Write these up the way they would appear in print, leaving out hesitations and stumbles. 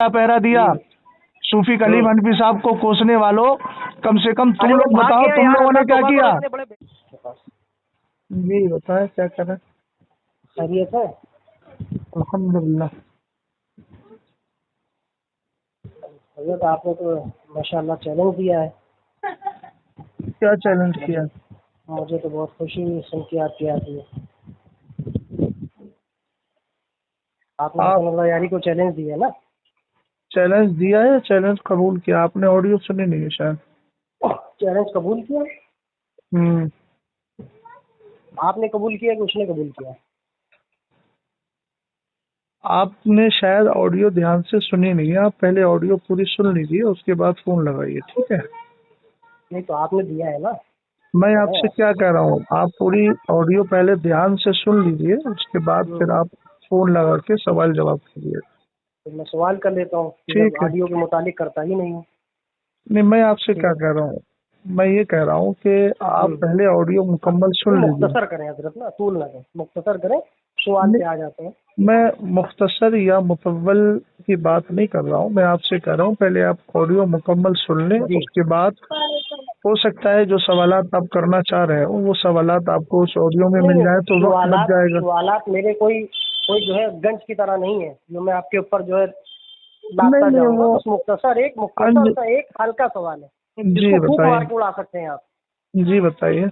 क्या पहरा दिया जी। सूफी कलीम हनफी साहब को कोसने वालों, कम से कम तुम अरे वो लोग भाग बताओ गया तुम यार, लोगों ने अल्लाह क्या तौबा करो, किया। इतने बड़े जी बताए क्या करें। खैरियत है। अल्हम्दुलिल्लाह। हजरत आपने तो माशाल्लाह चैलेंज दिया है। क्या चैलेंज किया। मुझे मुझे तो बहुत खुशी हुई सुन के आपकी आती है। आपने आप हसन यारी को चैलेंज दिया ना। चैलेंज दिया है, चैलेंज कबूल किया। आपने ऑडियो सुनी नहीं है शायद। चैलेंज कबूल किया। हम्म। आपने कबूल किया कि उसने कबूल किया। आपने शायद ऑडियो ध्यान से सुनी नहीं है। आप पहले ऑडियो पूरी सुन लीजिए, उसके बाद फोन लगाइए, ठीक है। नहीं तो आपने दिया है ना। मैं है आपसे आपने। क्या कह रहा हूँ, आप पूरी ऑडियो पहले ध्यान से सुन लीजिए, उसके बाद फिर आप फोन लगा के सवाल जवाब कीजिए। तो मैं सवाल कर लेता हूँ, जब ठीक है। ऑडियो के मुतालिक करता ही नहीं हूँ। नहीं, मैं आपसे ठीक क्या है। कह रहा हूँ, मैं ये कह रहा हूँ कि आप पहले ऑडियो मुकम्मल नहीं, सुन लीजिए। मुख्तसर करें हजरत ना, तूल ना करें, मुख्तसर करें। सवाल पे आ जाते हैं। मैं मुख्तसर या मुतव्वल की बात नहीं कर रहा हूँ, मैं आपसे कह रहा हूँ पहले आप ऑडियो मुकम्मल सुन लें, जी। उसके बाद हो सकता है जो सवालात आप करना चाह रहे हो वो सवालात आपको उस ऑडियो में मिल नहीं, जाए तो वक्त बच सवालात जाएगा। सवालात मेरे कोई कोई जो है गंज की तरह नहीं है जो मैं आपके ऊपर जो है नहीं लादता नहीं जाऊंगा। वो बस मुख्तसर सा एक हल्का सवाल है जी जिसको फूक बताइए। मार के उड़ा सकते हैं आप। जी बताइए।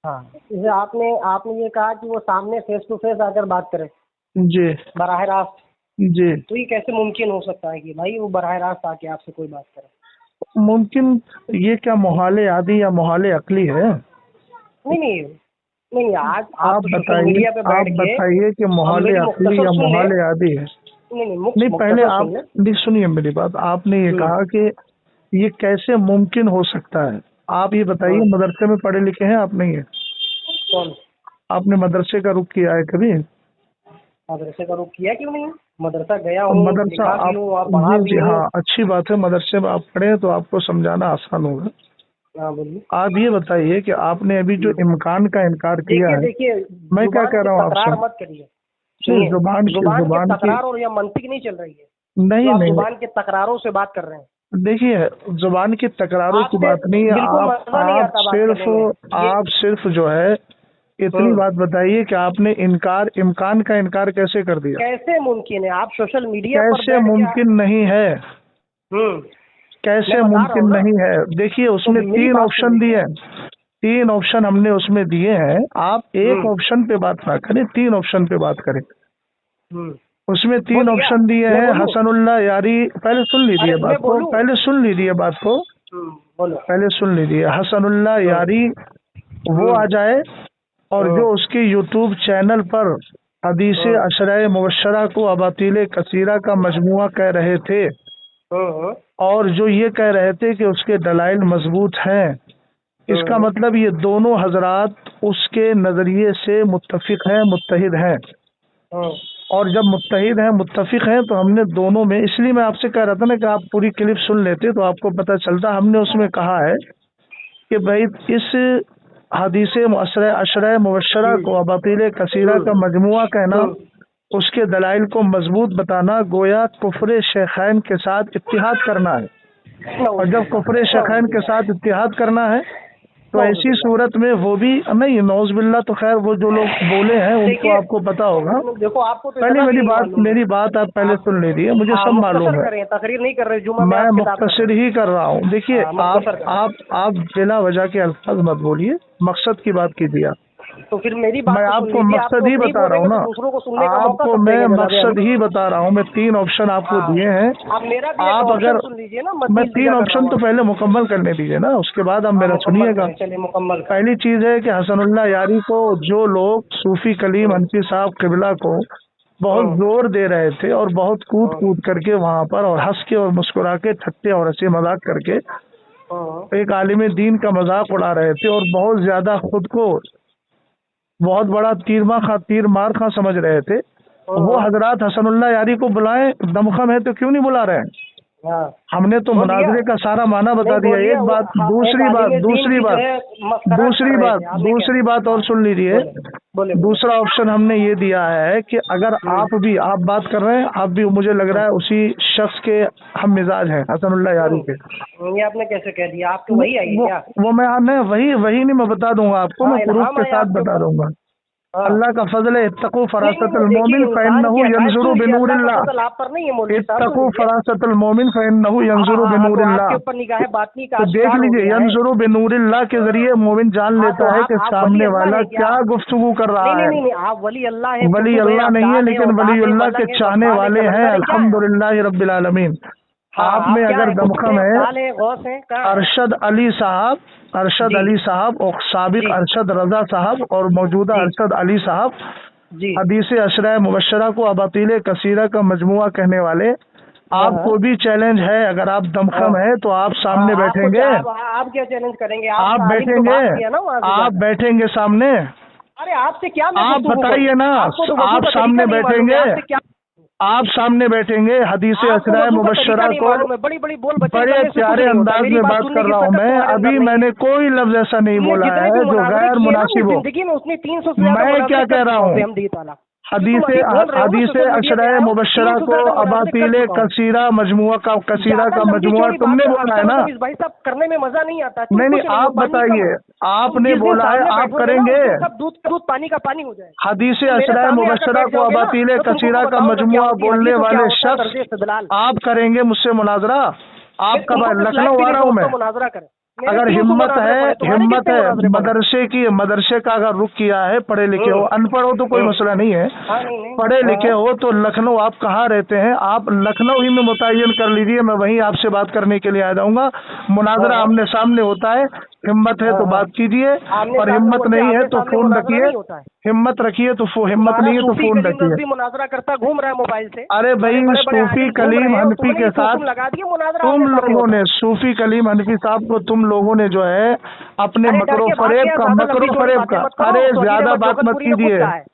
हाँ, जैसे आपने आपने ये कहा कि वो सामने फेस टू फेस आकर बात करे, जी बराह रास्त। जी। तो ये कैसे मुमकिन हो सकता है कि भाई वो बराह रास्त आके आपसे कोई बात करे। मुमकिन, ये क्या मोहाले आदि या मोहाले अकली है। नहीं नहीं नहीं, आज आप आप तो सोशल बताइए, मीडिया पे बैठ आप के बताइए कि अब मोहाले मेरी अकली मुख्तसर या सुन ले। मोहाले आदि है। नहीं नहीं, नहीं पहले मुख्तसर आप सुन ले। भी सुनिए मेरी बात। आपने ये कहा कि ये कैसे मुमकिन हो सकता है। आप ये बताइए, मदरसे में पढ़े लिखे हैं आप नहीं है। कौन। आपने मदरसे का रुख किया है कभी। मदरसे का रुख किया क्यों नहीं। मदरसा गया और हूँ, मदरसा लिखा भी आप, हूँ, वहाँ पढ़ा जी भी जी हूँ। हाँ, अच्छी बात है। मदरसे में आप पढ़े हैं तो आपको समझाना आसान होगा। हाँ बोलिए। आप ये बताइए कि आपने अभी जो इम्कान का इनकार किया देखिए है, देखिए, मैं क्या जुबान कह की रहा हूँ तकरार आपसे। मत करिए। नहीं, सुनिए, जुबान जुबान के की तकरार और या मंतिक नहीं चल रही है। नहीं तो आप नहीं। जुबान के तकरारों से बात कर रहे हैं। देखिए, जुबान की तकरारों की आपसे बात नहीं है। बिल्कुल मजा नहीं आता बात करने में। ये आप सिर्फ जो है इतनी बात बताइए कि आपने इम्कान का इनकार कैसे कर दिया। कैसे मुमकिन है। आप सोशल मीडिया पर कैसे बैठ के मुमकिन नहीं है। मैं कैसे बता रहा मुमकिन हूँ ना। नहीं है। देखिए तो उसमें मेरी तीन बात सुन ऑप्शन दिए लीजिए। हैं। तीन ऑप्शन हमने उसमें दिए हैं। आप एक ऑप्शन पे बात ना करें, तीन ऑप्शन पे बात करें। उसमें तीन बोलिए, ऑप्शन दिए मैं हैं। बोलूँ। हसनुल्लाह यारी, पहले सुन लीजिए अरे बात मैं को, बोलूँ। पहले सुन लीजिए बात को, बोलो। पहले सुन लीजिए। हसनुल्लाह यारी वो आ जाए और जो उसके यूट्यूब चैनल पर हदीस अशराए मुबशरा को अबातिल कसीरा का मजमुआ कह रहे थे और जो ये कह रहे थे कि उसके दलाइल मजबूत हैं, इसका मतलब ये दोनों हजरात उसके नज़रिए से मुत्तफिक हैं, मुत्तहिद हैं। और जब मुत्तहिद हैं, मुत्तफिक हैं, तो हमने दोनों में, इसलिए मैं आपसे कह रहा था ना कि आप पूरी क्लिप सुन लेते तो आपको पता चलता। हमने उसमें कहा है कि भाई इस हदीस अशरा मुबशरा को अबातिल कसीरा का मजमुआ कहना, उसके दलाइल को मजबूत बताना, गोया कुफ्र शेखैन के साथ इत्तिहाद करना है। और जब कुफ्र शेखैन के साथ इत्तिहाद करना है तो ऐसी सूरत में वो भी नहीं, नौज बिल्ला, तो खैर वो जो लोग बोले हैं उनको देखिए, आपको पता होगा। देखो आपको तो पहले इतना भी नहीं मालूम है। मेरी बात आप पहले सुन लीजिए, मुझे सब मुख्तसर मालूम है। करें, तकरीर नहीं कर रहे। जुमा में मैं आप खिताब कर मुख्तसर रहे ही कर रहा हूँ। देखिए हैं। मुख्तसर करें। आप बिला वजह के अल्फाज मत बोलिए, मकसद की बात कीजिए आप। तो फिर मेरी बात मैं तो सुन आपको लीजिए। आप मकसद तो ही नहीं बता रहा हूँ बोलेंगे तो ना, दूसरों को सुनने का मौका आपको कब मैं देंगे जनाब मकसद अली। ही बता रहा हूँ। मैं तीन ऑप्शन आपको दिए हैं। आप मेरा भी एक आप ऑप्शन अगर, सुन लीजिए ना। मैं मजीद तीन कर रहा ऑप्शन हूँ तो आपको। पहले मुकम्मल करने दीजिए ना, उसके बाद आप मेरा मुकम्मल सुनिएगा। करें, चलिए मुकम्मल करें। पहली चीज है कि हसनुल्लाह यारी को जो लोग सूफी कलीम हनफी साहब किबला को बहुत जोर दे रहे थे और बहुत कूद कूद करके वहां पर और हंस के और मुस्कुरा के, ठट्टे और हंसी मजाक करके एक आलिम दीन का मजाक उड़ा रहे थे और बहुत ज्यादा खुद को बहुत बड़ा तीर मार खा समझ रहे थे, वो हजरात हसनुल्लाह यारी को बुलाएं, दमखम है तो क्यों नहीं बुला रहे हैं। हाँ हमने तो बोल दिया। मुनाजरे का सारा माना बता नहीं, दिया। बोलिए, एक वो बात, हाँ, दूसरी एक बात, आलिम दूसरी दीन की बात, जो है मस्करा दूसरी कर रहे बात, थे, आपने दूसरी क्या बात और सुन लीजिए। बोले दूसरा ऑप्शन हमने ये दिया है कि अगर आप बात कर रहे हैं, आप भी, मुझे लग रहा है उसी शख्स के हम मिजाज हैं, हसनुल्लाह यारी के। ये आपने कैसे कह दिया? आप तो वही आई है क्या? वो मैं नहीं, वही नहीं, मैं बता दूंगा आपको, हाँ, मैं प्रूफ इल्हाम के आया साथ आपके बता ऊपर। दूंगा। हाँ। अल्लाह का फजल है, इत्तकू फरासतल देखिए, मोमिन इंसान फइन्नहु की हदायत यंजुरु सुन लीजिए, अल्लाह का बिनूरिल्लाह। फजल आप पर नहीं है मौलवी साहब, सुन इत्तकू लीजिए। फरासतल मोमिन फइन्नहु हाँ यंजुरु हाँ हाँ, तो बिनूरिल्लाह। आपके ऊपर निगाह बातनी का तो देख आशिकार हो लीजिए, गया है। यंजुरु बिनूरिल्लाह के जरिए मोमिन जान हाँ, लेता तो है कि आप वली सामने अल्लाह वाला है क्या? क्या गुफ्तगू कर रहा नहीं नहीं है। नहीं नहीं, आप वली अल्लाह है, वली कुतुब है, अल्लाह नहीं है, अब्दाल लेकिन औताद वलीउल्लाह के मलंग है, चाहने गफ्फार है, वाले हैं, कलंदर है, क्या है? अल्हम्दुलिल्लाह रब्बिल आलमीन। हाँ, आप आप में क्या अगर है? कुतुब दमखम है, है, अब्दाल है, गौस है, कहाँ है? अरशद अली साहब, अरशद जी। अली साहब और साबिक जी। अरशद रजा साहब और मौजूदा जी। अरशद अली साहब जी। हदीस अशरा मुबशरा को अबातिल कसीरा का मजमुआ कहने वाले, हाँ आपको भी चैलेंज है। अगर आप दमखम है तो आप हाँ, सामने आपको बैठेंगे, आप क्या चैलेंज करेंगे? आप आपका आलिम तो बैठेंगे, भाग गया ना वहाँ से आप जाकर। बैठेंगे सामने, अरे आपसे क्या मैं आप गुफ्तगू बताइए करूं? ना, आपको तो वजू आप का सामने तरीका नहीं मालूम है, बैठेंगे, आपसे क्या? आप सामने बैठेंगे हदीस आपको अशरा वजू का तरीका मुबशरा नहीं को मालूम है, बड़ी बड़ी बोल बच्चन बड़े करने से कुछ प्यारे नहीं होता। अंदाज मेरी में बात बात सुनने कर की रहा हूँ सकत मैं। तुम्हारे अंदर अभी नहीं मैंने है। कोई लफ्ज ऐसा नहीं तुमने बोला जितने है भी जो मुनाजरे गैर किए ना मुनासिब हो। जिंदगी में, उसने 300 से ज्यादा मैं क्या मुनाजरे कह रहा हूँ, ताला हदीस तुम अभी बोल रहे हो ना, हदीस सोशल मीडिया पे अशरा आए हो, मुबशरा 300 से को ज्यादा मुनाजरे कर अबातिल चुका हूँ। कसीरा मजमुआ का कसीरा ज्यादा का लंबी मजमुआ चौड़ी तुमने बात बोला है ना। इस भाई साहब करने में मजा नहीं आता। तुम नहीं नहीं, कुछ नहीं हो, आप पानी कम हो। बताइए, तुम आपने जिस दिन बोला है सामने आप बैठोगे ना, करेंगे। उस दिन सब दूध का दूध पानी का पानी हो जाए। हदीस तुम मेरे अशरा सामने आकर मुबशरा बैठ को जाओगे ना, अबातिल तो तुमको कसीरा का बताऊंगा क्या मजमुआ होती है बोलने हदीस और क्या वाले होता है शख्स तर्ज इस्तदलाल। आप करेंगे मुझसे मुनाजरा। मैं आपका तुमको भाई किस लायक लखनऊ भी आ नहीं रहा हूँ समझता मैं। मुनाजरा करे। मेरे अगर 300 हिम्मत मुनाजरे है, पड़े, तुम्हारे कितने मुनाजरे पड़े? मदरसे का अगर रुख किया है, पढ़े लिखे हो, अनपढ़ हो तो कोई मसला नहीं है, हाँ, नहीं पढ़े लिखे हाँ। हो तो लखनऊ, आप कहाँ रहते हैं, आप लखनऊ ही में मुतय्यन कर लीजिए, मैं वहीं आपसे बात करने के लिए आ जाऊंगा। मुनाजरा आमने सामने होता है, हिम्मत है तो बात कीजिए, आमने और सामने हिम्मत बोलते नहीं है आमने तो सामने फोन मुनाजरा रखिए, नहीं होता है। हिम्मत रखिए तो हिम्मत तुम्हारा नहीं है तो सूफी फोन कलीम रखिए। भी मुनाजरा करता घूम रहा है मोबाइल से। अरे भाई, बड़े बड़े सूफी आलिम घूम कलीम रहे हैं और हनफी तुमने के ये साथ तुम लगा दिए मुनाजरा तुम आमने सामने लोगों होता ने, है। सूफी कलीम हनफी साहब को तुम लोगों ने जो है अपने अरे डर मकरो के भाग फरेब गया, का, ज्यादा मकरो लंबी चौड़ी फरेब बातें का, मत करो। अरे तो ज्यादा बात मत जोगलपुरी ने खुद कीजिए, कहा है,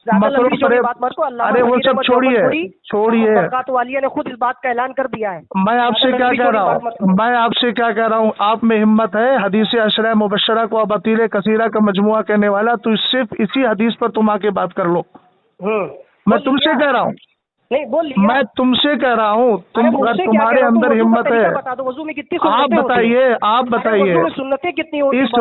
ज्यादा मकरो लंबी चौड़ी फरेब, बात मत करो। अल्लामा अरे वो फकीर सब अहमद छोड़िए, जोगलपुरी छोड़िए। बरकात वालिया ने खुद इस बात का ऐलान कर दिया है। मैं आपसे ज्यादा क्या लंबी कह चौड़ी रहा बात मत करो। हूँ, मैं आपसे क्या कह रहा हूँ, आप में हिम्मत है हदीस अशरा मुबशरा को अबातिल कसीरा का मजमुआ कहने वाला, तो सिर्फ इसी हदीस पर तुम आके बात कर लो। मैं तुमसे कह रहा हूँ, नहीं बोल लिया। मैं तुमसे कह रहा हूँ, अरे तुम, अगर मुझसे क्या कह तुम्हारे रहा हूँ? तुम अंदर वजू का हिम्मत तरीका है, बता दो, वजू में कितनी आप सुन्नतें होती हैं? बताइए, आप अरे बताइए। वजू में सुन्नतें कितनी होती हैं? इस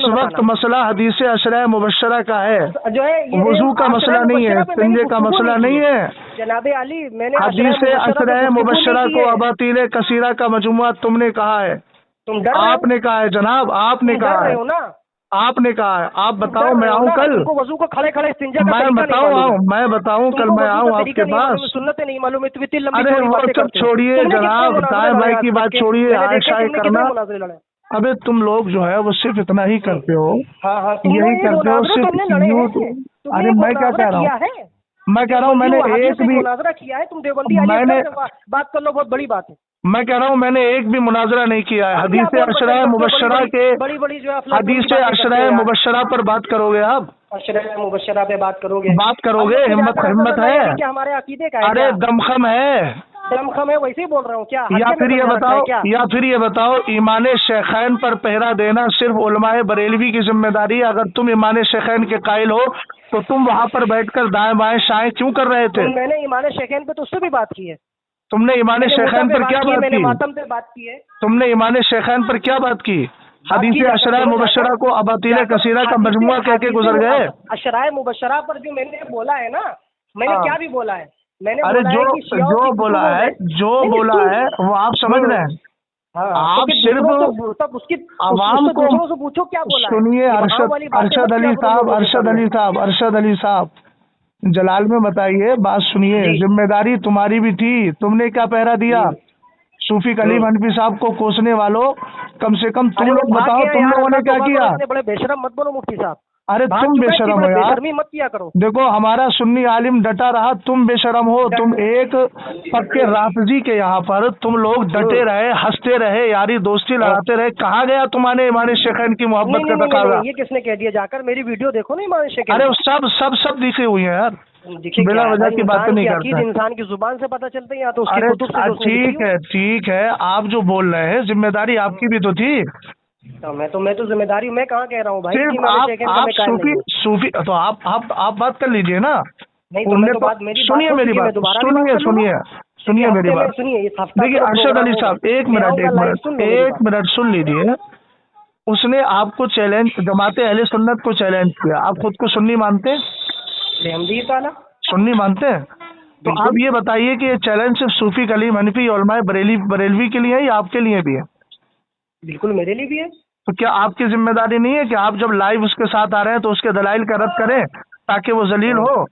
वक्त मसला हदीस अशरा मुबशरा का है, जो है ये वजू का मसला नहीं है, संजे का मसला नहीं है। जनाबे अली, मैंने हदीस अशरा मुबशरा को अबातिल कसीरा का मजमुआ तुमने कहा है, तुम डर रहे हो? आपने कहा है जनाब, आपने तुम डर कहा रहे है, हो ना? आपने कहा है। आप तुम बताओ, डर मैं रहे हो आऊँ ना? कल, तुमको वजू को खड़े खड़े इस्तिंजा का मैं तरीका नहीं बताऊँ, मालूम है। मैं बताऊँ कल तुमको मैं वजू आऊँ का आपके तरीका नहीं मालूम है, पास। सुन्नतें नहीं मालूम है, तुम इतनी लंबी अरे चौड़ी वो बातें सब करते हो। छोड़िए तुमने कितने जनाब, मुनाजरे दाएं लड़े बाएं आज की तक बात के? छोड़िए, मैंने आय देखे शाय तुमने करना। कितने मुनाजरे लड़े। अबे तुम लोग जो है वो सिर्फ इतना ही करते हो, हाँ, यही करते हो सिर्फ तुमने लड़े हैं। YouTube। तुमने अरे एक मैं क्या मुनाजरा कह रहा किया हूँ, है, मैं कह रहा हूँ मैंने एक भी, मुनाजरा किया है। तुम देवबंदी आलिम मैंने, बात कर लो, बहुत बड़ी बात है। मैं कह रहा हूँ मैंने एक भी मुनाजरा नहीं किया है। क्या हदीस बोल बचन अशरा करते हो? मुबशरा के, बड़ी बड़ी जो है अफलातून की हदीस बातें करते अशरा हो यार। मुबशरा पर बात करोगे आप, अशरा मुबशरा पे बात करोगे, बात करोगे, अब मुझसे हिम्मत जाकर हिम्मत असल है? क्या हमारे अकीदे का है अरे क्या? दमखम है, दमखम है, वैसे ही बोल रहा हूँ क्या? या हल्के में फिर ये समझा रखा है बताओ, क्या? या फिर ये बताओ, ईमान शेखैन पर पहरा देना सिर्फ उलमाए बरेलवी की जिम्मेदारी है। अगर तुम ईमान शेखैन के कायल हो तो तुम वहाँ पर बैठकर दाएं बाएं शाये क्यों कर रहे थे? मैंने ईमान शेखैन पे तो उससे भी बात की है। तुमने ईमान शेखैन पर क्या बात मैंने की? मातम पे बात की है। तुमने ईमान शेखैन पर क्या बात की? हदीस अशरा मुबशरा को अबातिल कसीरा का मजमुआ कह के गुजर गए। अशरा मुबशरा पर जो मैंने बोला है ना, मैंने क्या भी बोला है? मैंने अरे बोला है कि शियाओं जो की बोला कुतुबों है, में- जो नहीं, बोला तुम- है वो आप समझ रहे हैं। हाँ, आप तो फिर सिर्फ दूसरों से तब उसकी आवाम को दूसरों से पूछो क्या बोला है। सुनिए। ये वहाँ अरशद वाली बातें अरशद मत अली किया करो साहब, लोगों के अरशद सामने। अली साहब, अरशद अली साहब, जलाल में बताइए, बात सुनिए। जी। जिम्मेदारी तुम्हारी भी थी, तुमने क्या पहरा दिया? सूफी कलीम हनफी साहब को कोसने वालों, कम से कम तुम अरे वो लोग भाग बताओ, गया तुम यार, लोगों ने अल्लाह क्या तौबा किया? करो, इतने बड़े बेशरम मत बनो मुफ्ती साहब। अरे भाग तुम चुका है, बेशरम इतनी हो यार। बेशर्मी मत किया करो। देखो हमारा सुन्नी आलिम डटा रहा, तुम बेशरम हो। तुम एक पक्के राफजी के यहाँ पर तुम लोग डटे रहे, हंसते रहे, यारी दोस्ती लड़ाते रहे। कहाँ गया तुम्हारे ईमान शेखैन की मोहब्बत का तकाजा? ये किसने कह दिया? जाकर मेरी वीडियो देखो ना ईमान शेखैन। अरे सब सब सब दिखी हुई है यार। देखिए बिना क्या है वजह भाई, की बातें इंसान नहीं की करता अकीद है। इंसान की जुबान से पता चलता है या तो उसकी अरे कुतुब से जो उसने लिखी ठीक हो। है ठीक है, आप जो बोल रहे हैं जिम्मेदारी आपकी भी तो थी। तो मैं तो जिम्मेदारी मैं कहाँ कह रहा हूँ भाई कि सिर्फ इमाम आप शेखैन का आप मैं कायल नहीं सूफी हूँ। सूफी तो आप बात कर लीजिए ना। नहीं तो मैं उनने तो तो बात, मेरी बात सुनिए हो मेरी चुकी है, मैं बात, दोबारा भी बात सुनिए कर लूंगा। सुनिए देखिए सुनिए मेरी हफ्ते में, बात। सुनिए इस हफ्ता देखिए का जो अरशद प्रोग्राम अली होगा साहब, एक मैं मिनट आऊंगा एक लाइव, मिनट सुन लो मेरी एक बात। मिनट सुन लीजिए। उसने आपको चैलेंज, जमाते अहले सुन्नत को चैलेंज किया। आप खुद को सुन्नी मानते हैं? रहमदी ताला। सुन्नी मानते हैं? तो आप बिल्कुल ये बताइए कि ये चैलेंज सिर्फ सूफी कलीम हनफी उलमाए बरेलवी के लिए है या आपके लिए भी है? बिल्कुल मेरे लिए भी है। तो क्या आपकी जिम्मेदारी नहीं है कि आप जब लाइव उसके साथ आ रहे हैं तो उसके दलाइल का रद्द करें, ताकि वो जलील हम्म, हो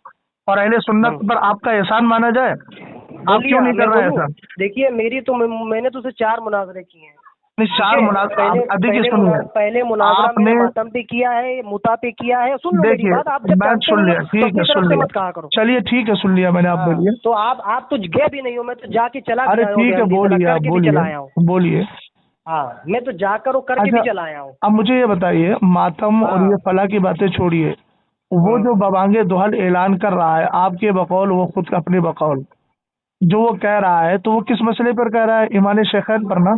और अहले सुन्नत हम्म। पर आपका एहसान माना जाए? आप बोलिए क्यों नहीं मैं कर रहे हैं बोलूं। ऐसा? देखिए मेरी तो मैंने तो उसे 4 मुनाजरे किए हैं। नहीं, ठीक चार है, मुनाजरा आप देखिए सुनिए। पहले मुनाजरा मैंने आपने मातम पे किया है, मुता पे किया है। सुन लो मेरी देखिए, बात, आप जब मैं जानते सुन नहीं हो लिया, तो ठीक अपनी है तरफ सुन से लिया, मत कहा करो। चलिए ठीक है सुन लिया मैंने, आप हाँ बोलिए। तो आप तो गए भी नहीं हो, मैं तो जाके चला भी अरे आया हूँ, ठीक है रहमदी ताला बोलिए, आप करके भी चला आया हूँ। बोलिए बोलिए। हाँ मैं तो जाकर और करके अच्छा, भी चला आया हूँ। अब मुझे ये बताइए, मातम और ये हाँ फला की बातें छोड़िए, वो जो बवांगे दोहल ऐलान कर रहा है आपके बकौल, वो खुद अपने बकौल जो वो कह रहा है, तो वो किस मसले पर कह रहा है? ईमान शेखैन पर ना,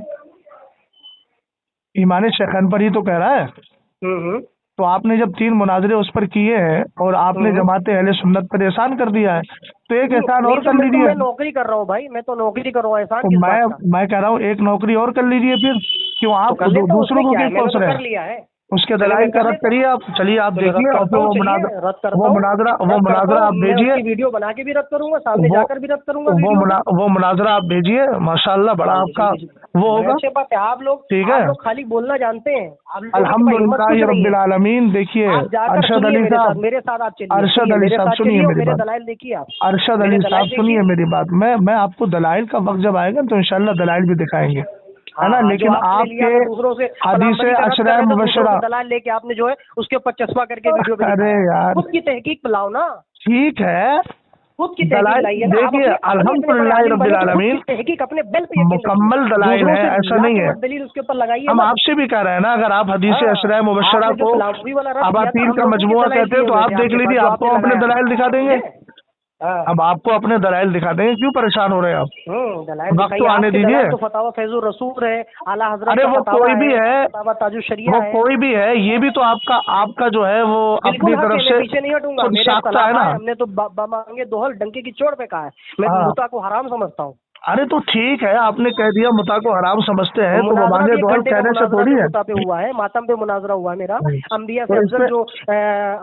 ईमान शेखैन पर ही तो कह रहा है। हम्म तो आपने जब 3 मुनाजरे उस पर किए हैं और आपने हम्म। जमाते अहले सुन्नत पर एहसान कर दिया है, तो एक नहीं एहसान नहीं, और कर लीजिए। मैं नौकरी कर रहा हूँ भाई, मैं तो नौकरी कर रहा हूँ, एहसान तो किस बात का। मैं कह रहा हूँ एक नौकरी और कर लीजिए फिर, क्यों तो आप कर लेता हूँ, दूसरों उसमें को क्या क्यों है, मैंने कोस तो रहे कर हैं? लिया है। उसके चलिए मैं दलाइल का कर रद्द लेता हूँ। करिए आप, चलिए आप चलो रद्द देखिए, और करता फिर हूँ, वो चलिए मुनाजरा रद्द करता हूँ। वो रद्द करता मुनाजरा हूँ, आप मैं भेजिए। उसकी वीडियो बना के भी रद्द करूंगा, सामने वो जाकर भी रद्द करूंगा वीडियो पे। वो मुनाजरा आप भेजिए, माशाल्लाह बड़ा हाँ आपका भेजिए, वो बड़े होगा। अच्छे बात है। ठीक है, आप लोग खाली बोलना जानते हैं, आप लोगों के पास हिम्मत अल्हम्दुलिल्लाह कुछ नहीं रब्बिल है। आलमीन। देखिए आप जाकर अरशद सुनिए अली मेरे साथ, साहब, आप चलिए, अरशद अली मेरे साहब साथ सुनिए चलिए और मेरी मेरे बात। दलाइल देखिए आप। अरशद मेरे अली दलाइल साहब देखिए। सुनिए मेरी बात, मैं आपको दलाइल का वक्त जब आएगा तो इंशाल्लाह दलाइल भी दिखाएंगे, है हाँ ना। हाँ, जो लेकिन आपने लिया आपके था दूसरों से हदीस सलाम का रद्द कर अशरा रहे थे, दूसरों मुबशरा, से दलाल लेके आपने जो है उसके ऊपर चस्पा करके वीडियो पे अरे दिखाया। यार खुद की तहकीक पे लाओ ना, ठीक है, खुद की तहकीक दलाइल लाइए ना। आप देखिए, अपने अपने इतने बड़े अल्हम्दुलिल्लाह आलिम रब्बिल बने तो खुद की आलमीन तहकीक अपने बल पे यकीन रखिए। मुकम्मल दलाइल दूसरों है, से ऐसा ला नहीं के है। मत दलील उसके ऊपर लगाइए हम मत। आपसे भी कह रहे हैं ना, अगर आप हदीस हाँ अशरा मुबशरा आपने जो को कलामी वाला रद्द किया था, अबातील हम का लोगों के मजमुआ दलाइल कहते दिए हैं, तो हुए आप थे देख आपके पास, लीजिए, जो आपने आपको अपने लगाया था। दलाइल दिखा देंगे। समझे? हाँ अब आपको अपने दलाइल दिखा देंगे, क्यों परेशान हो रहे हैं आप? दलाइल वक्त दिखाइए। तो आने आपके दीजिए। दलाइल तो फतावा फैजुर रसूल है, आला हजरत अरे का वो फतावा कोई भी है, है, फतावा ताजुल शरिया वो है। कोई भी है, ये भी तो आपका आपका जो है वो बिल्कुल अपनी हक तरफ है, मैं से पीछे नहीं हटूंगा। खुद मेरे साखता है इख्तलाफा ना। है, हमने तो मांगे दोहल डंके की चोट पे कहा है। मैं तो हाँ, मुता को हराम समझता हूँ। अरे तो ठीक है, आपने कह दिया मुता को हराम समझते हैं, तो वो मुनाजरा मांगे भी 1 दोहल घंटे का कहने से मुनाजरा थोड़ी भी है। मुता पे हुआ है, मातम पे मुनाजरा हुआ है मेरा। अंबिया से तो अफजल इसमें जो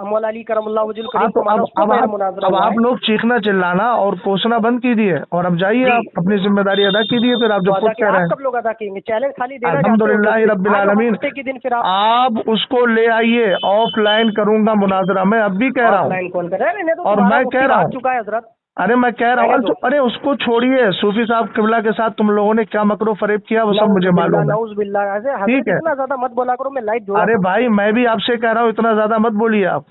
मौला अली करमुल्लाह वजुल हाँ, करीम तो को माना, उसको मेरा मुनाजरा अब हुआ आप है। लोग चीखना चिल्लाना और कोसना बंद कीजिए, और अब जाइए जी आप अपनी जिम्मेदारी अदा कीजिए, फिर आप तो जो अदा खुद के कह रहे आप हैं। कब लोग अदा करेंगे? चैलेंज खाली देना चाहते हो अल्हम्दुलिल्लाह तो रब्बिल आ जाओ आलमीन। हफ्ते के दिन, फिर आप उसको ले आइए, ऑफलाइन करूंगा मुनाजरा, मैं अब भी कह रहा हूँ। ऑफलाइन कौन कर रहा है? मैंने तो और तुम्हारा मैं कह मुफ्ती रहा भाग हूँ, चुका है हजरत। अरे मैं कह रहा रहने हूँ, दो। अरे उसको छोड़िए, सूफी साहब किबला के साथ तुम लोगों ने क्या मकरो फरेब किया वो सब मुझे मालूम है। नऊज बिल्ला, ऐसे हजरत ठीक है, इतना ज्यादा मत बोला करो, मैं लाइव जोड़ा अरे था। भाई मैं भी आपसे कह रहा हूँ, इतना ज्यादा मत बोलिए आप।